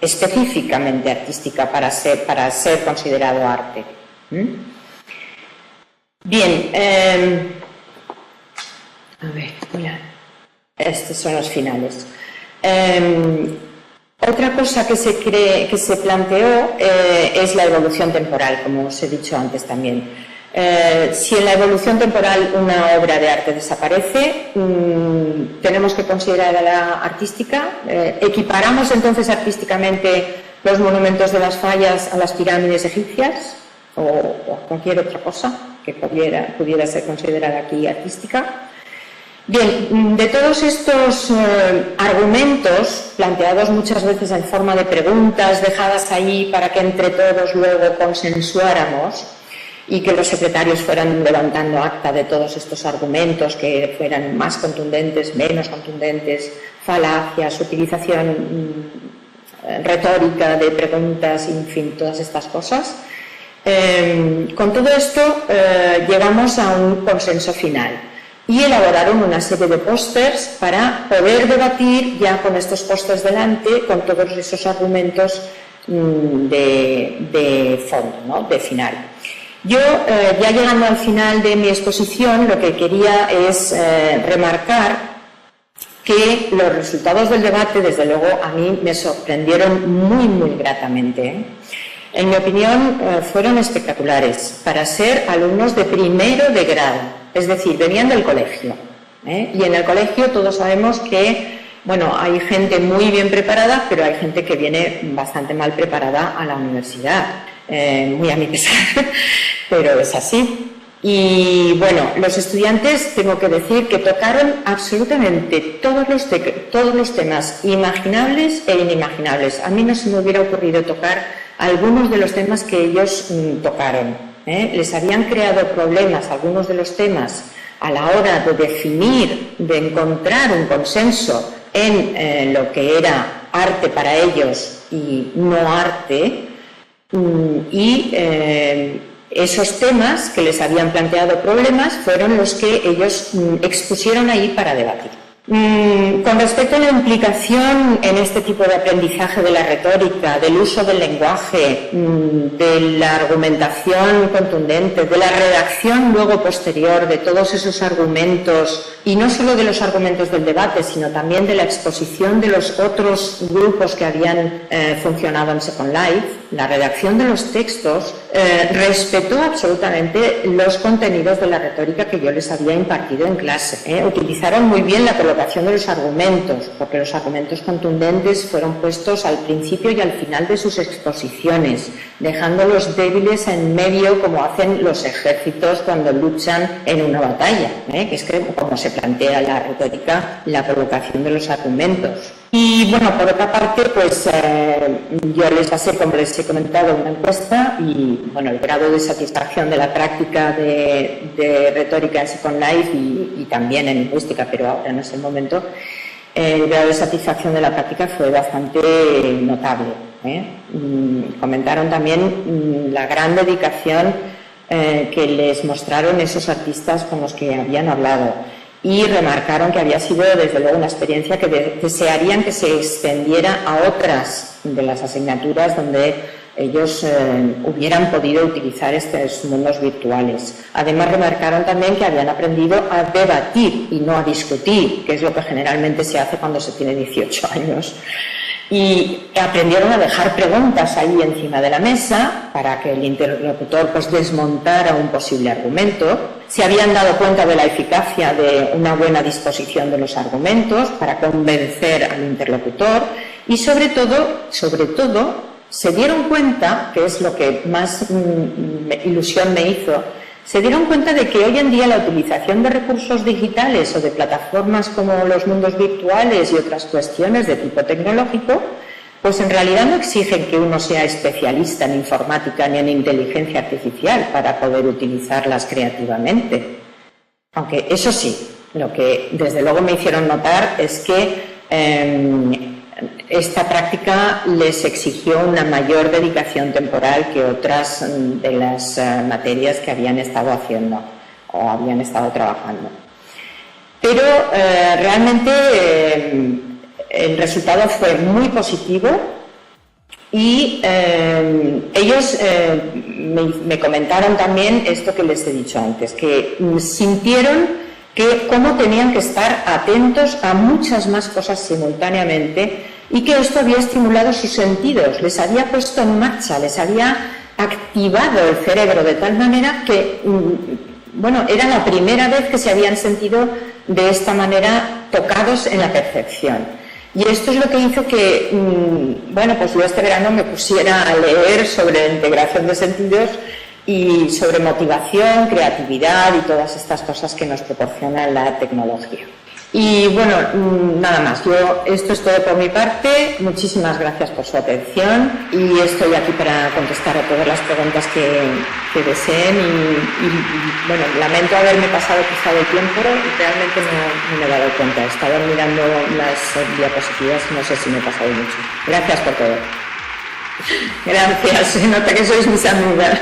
específicamente artística para ser considerado arte? Bien, a ver, estos son los finales. Otra cosa que se planteó es la evolución temporal, como os he dicho antes también. Si en la evolución temporal una obra de arte desaparece, tenemos que considerarla artística. ¿Equiparamos entonces artísticamente los monumentos de las fallas a las pirámides egipcias o cualquier otra cosa que pudiera ser considerada aquí artística? Bien, de todos estos argumentos, planteados muchas veces en forma de preguntas, dejadas ahí para que entre todos luego consensuáramos y que los secretarios fueran levantando acta de todos estos argumentos, que fueran más contundentes, menos contundentes, falacias, utilización retórica de preguntas, en fin, todas estas cosas. Con todo esto llegamos a un consenso final. Y elaboraron una serie de pósters para poder debatir ya con estos pósters delante, con todos esos argumentos de fondo, ¿no? De final. Yo, ya llegando al final de mi exposición, lo que quería es remarcar que los resultados del debate, desde luego, a mí me sorprendieron muy gratamente. En mi opinión, fueron espectaculares para ser alumnos de primero de grado. Es decir, venían del colegio, y en el colegio todos sabemos que, bueno, hay gente muy bien preparada, pero hay gente que viene bastante mal preparada a la universidad, muy a mi pesar, pero es así. Y bueno, los estudiantes, tengo que decir que tocaron absolutamente todos los temas imaginables e inimaginables. A mí no se me hubiera ocurrido tocar algunos de los temas que ellos tocaron. Les habían creado problemas algunos de los temas a la hora de definir, de encontrar un consenso en lo que era arte para ellos y no arte, y esos temas que les habían planteado problemas fueron los que ellos expusieron ahí para debatir. Con respecto a la implicación en este tipo de aprendizaje de la retórica, del uso del lenguaje, de la argumentación contundente, de la redacción luego posterior de todos esos argumentos, y no solo de los argumentos del debate, sino también de la exposición de los otros grupos que habían funcionado en Second Life, la redacción de los textos respetó absolutamente los contenidos de la retórica que yo les había impartido en clase. Utilizaron muy bien la colocación de los argumentos, porque los argumentos contundentes fueron puestos al principio y al final de sus exposiciones, dejando los débiles en medio, como hacen los ejércitos cuando luchan en una batalla, que es como se plantea la retórica, la colocación de los argumentos. Y bueno, por otra parte, pues yo les pasé, como les he comentado, una encuesta, y bueno, el grado de satisfacción de la práctica de retórica en Second Life y también en lingüística, pero ahora no es el momento, el grado de satisfacción de la práctica fue bastante notable. Comentaron también la gran dedicación que les mostraron esos artistas con los que habían hablado, y remarcaron que había sido desde luego una experiencia que desearían que se extendiera a otras de las asignaturas donde ellos hubieran podido utilizar estos mundos virtuales. Además, remarcaron también que habían aprendido a debatir y no a discutir, que es lo que generalmente se hace cuando se tiene 18 años. Y aprendieron a dejar preguntas ahí encima de la mesa para que el interlocutor pues desmontara un posible argumento. Se habían dado cuenta de la eficacia de una buena disposición de los argumentos para convencer al interlocutor, y sobre todo se dieron cuenta, que es lo que más ilusión me hizo, se dieron cuenta de que hoy en día la utilización de recursos digitales o de plataformas como los mundos virtuales y otras cuestiones de tipo tecnológico pues en realidad no exigen que uno sea especialista en informática ni en inteligencia artificial para poder utilizarlas creativamente. Aunque eso sí, lo que desde luego me hicieron notar es que esta práctica les exigió una mayor dedicación temporal que otras de las materias que habían estado haciendo o habían estado trabajando. Pero realmente el resultado fue muy positivo y ellos me comentaron también esto que les he dicho antes, que sintieron que cómo tenían que estar atentos a muchas más cosas simultáneamente y que esto había estimulado sus sentidos, les había puesto en marcha, les había activado el cerebro de tal manera que, bueno, era la primera vez que se habían sentido de esta manera tocados en la perfección. Y esto es lo que hizo que, bueno, pues yo este verano me pusiera a leer sobre integración de sentidos y sobre motivación, creatividad y todas estas cosas que nos proporciona la tecnología. Y bueno, nada más, esto es todo por mi parte. Muchísimas gracias por su atención y estoy aquí para contestar a todas las preguntas que deseen y bueno, lamento haberme pasado quizá de tiempo, realmente no me he dado cuenta, estaba mirando las diapositivas y no sé si me he pasado mucho. Gracias por todo. Gracias, se nota que sois mis amigas.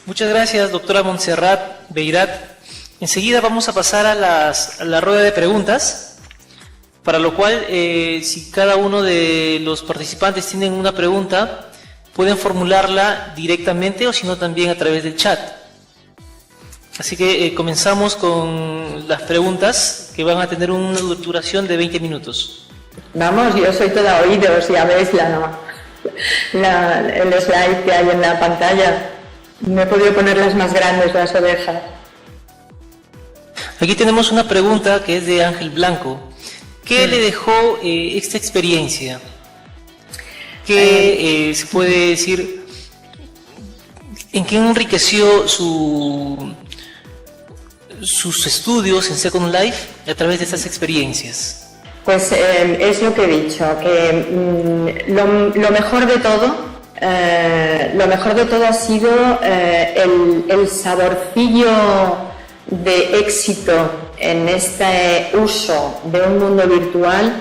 Muchas gracias, doctora Montserrat Beirat. Enseguida vamos a pasar a la rueda de preguntas, para lo cual, si cada uno de los participantes tienen una pregunta, pueden formularla directamente o si no también a través del chat. Así que comenzamos con las preguntas que van a tener una duración de 20 minutos. Vamos, yo soy toda oídos, ya veis el slide que hay en la pantalla. Me he podido poner las más grandes, las orejas. Aquí tenemos una pregunta que es de Ángel Blanco. ¿Qué le dejó esta experiencia? ¿Qué se puede decir? ¿En qué enriqueció sus estudios en Second Life a través de estas experiencias? Pues es lo que he dicho, que lo mejor de todo ha sido el saborcillo de éxito en este uso de un mundo virtual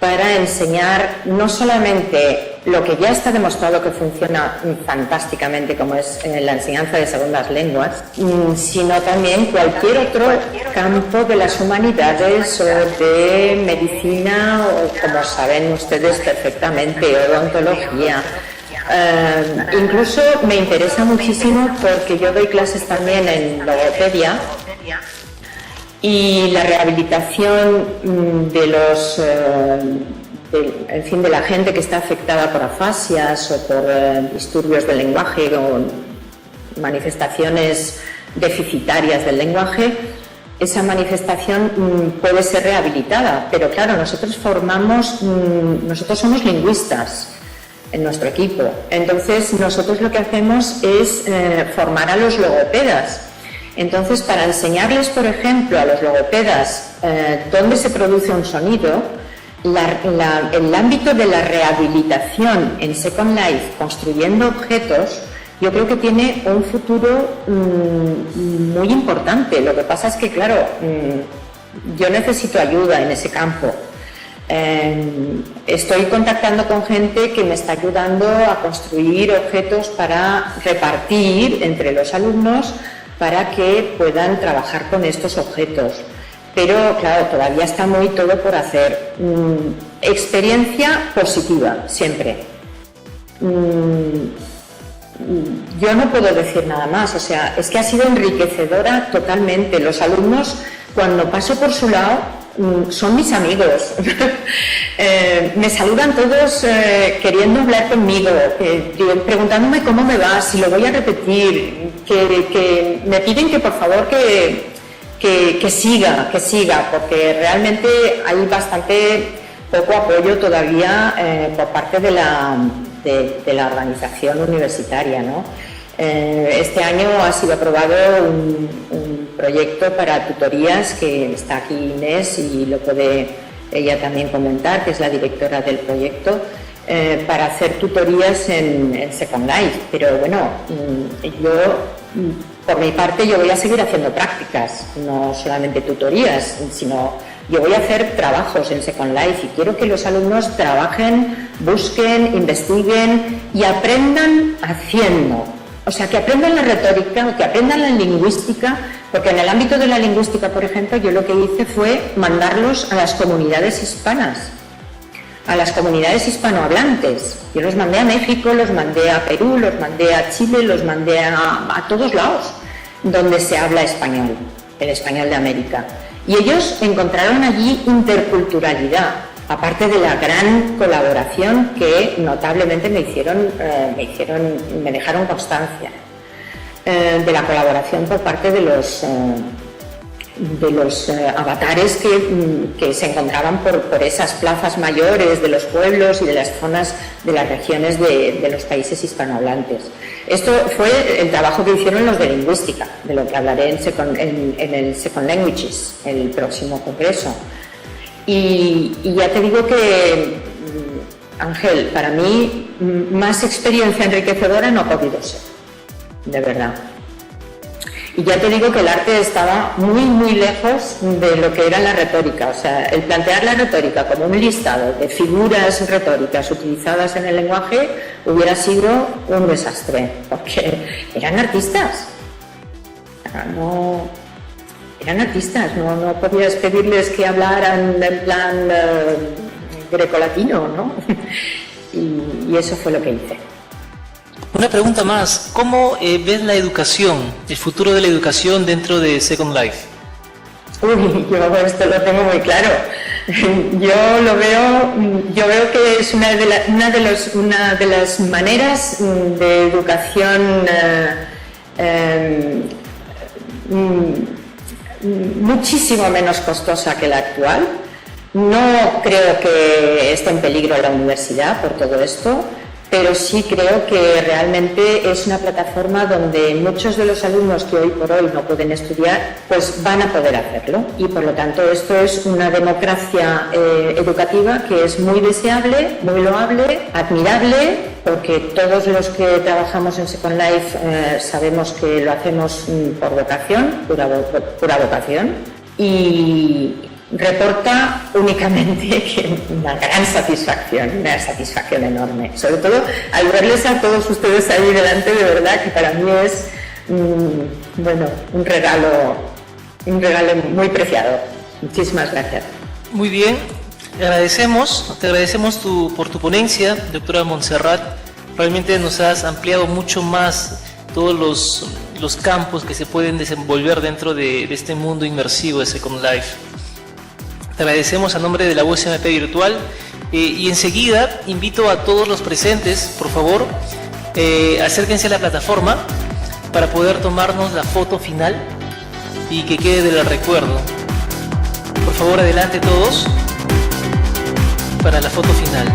para enseñar no solamente lo que ya está demostrado que funciona fantásticamente, como es la enseñanza de segundas lenguas, sino también cualquier otro campo de las humanidades o de medicina o, como saben ustedes perfectamente, odontología. Incluso me interesa muchísimo porque yo doy clases también en logopedia y la rehabilitación de la gente que está afectada por afasias o por disturbios del lenguaje o manifestaciones deficitarias del lenguaje, esa manifestación puede ser rehabilitada, pero claro, nosotros somos lingüistas en nuestro equipo, entonces nosotros lo que hacemos es formar a los logopedas. Entonces, para enseñarles, por ejemplo, a los logopedas dónde se produce un sonido, el ámbito de la rehabilitación en Second Life, construyendo objetos, yo creo que tiene un futuro muy importante. Lo que pasa es que, claro, yo necesito ayuda en ese campo. Estoy contactando con gente que me está ayudando a construir objetos para repartir entre los alumnos para que puedan trabajar con estos objetos. Pero, claro, todavía está muy todo por hacer. Experiencia positiva, siempre. Yo no puedo decir nada más, o sea, es que ha sido enriquecedora totalmente. Los alumnos, cuando paso por su lado, son mis amigos. Me saludan todos queriendo hablar conmigo, preguntándome cómo me va, si lo voy a repetir, que me piden que por favor que siga, porque realmente hay bastante poco apoyo todavía por parte de la organización universitaria, ¿no? Este año ha sido aprobado un proyecto para tutorías, que está aquí Inés y lo puede ella también comentar, que es la directora del proyecto, para hacer tutorías en Second Life. Pero bueno, yo, por mi parte, yo voy a seguir haciendo prácticas, no solamente tutorías, sino yo voy a hacer trabajos en Second Life y quiero que los alumnos trabajen, busquen, investiguen y aprendan haciendo. O sea, que aprendan la retórica o que aprendan la lingüística, porque en el ámbito de la lingüística, por ejemplo, yo lo que hice fue mandarlos a las comunidades hispanas, a las comunidades hispanohablantes. Yo los mandé a México, los mandé a Perú, los mandé a Chile, los mandé a todos lados donde se habla español, el español de América. Y ellos encontraron allí interculturalidad, aparte de la gran colaboración que notablemente me dejaron constancia de la colaboración por parte de los avatares que se encontraban por esas plazas mayores de los pueblos y de las zonas de las regiones de los países hispanohablantes. Esto fue el trabajo que hicieron los de lingüística, de lo que hablaré en el Second Languages, el próximo congreso. Y ya te digo que, Ángel, para mí más experiencia enriquecedora no ha podido ser, de verdad. Y ya te digo que el arte estaba muy, muy lejos de lo que era la retórica. O sea, el plantear la retórica como un listado de figuras retóricas utilizadas en el lenguaje hubiera sido un desastre, porque eran artistas. Eran artistas, no podías pedirles que hablaran en plan grecolatino, ¿no? Y eso fue lo que hice. Una pregunta más, ¿cómo ves la educación, el futuro de la educación dentro de Second Life? Uy, yo esto lo tengo muy claro. Yo veo que es una de las maneras de educación muchísimo menos costosa que la actual. No creo que esté en peligro la universidad por todo esto, pero sí creo que realmente es una plataforma donde muchos de los alumnos que hoy por hoy no pueden estudiar, pues van a poder hacerlo. Y por lo tanto esto es una democracia educativa que es muy deseable, muy loable, admirable, porque todos los que trabajamos en Second Life sabemos que lo hacemos por vocación, pura vocación, y reporta únicamente que una satisfacción enorme, sobre todo al verles a todos ustedes ahí delante, de verdad que para mí es un regalo muy preciado. Muchísimas gracias. Muy bien, te agradecemos por tu ponencia, doctora Montserrat. Realmente nos has ampliado mucho más todos los campos que se pueden desenvolver dentro de este mundo inmersivo de Second Life. Te agradecemos a nombre de la USMP Virtual y enseguida invito a todos los presentes, por favor, acérquense a la plataforma para poder tomarnos la foto final y que quede del recuerdo. Por favor, adelante todos para la foto final.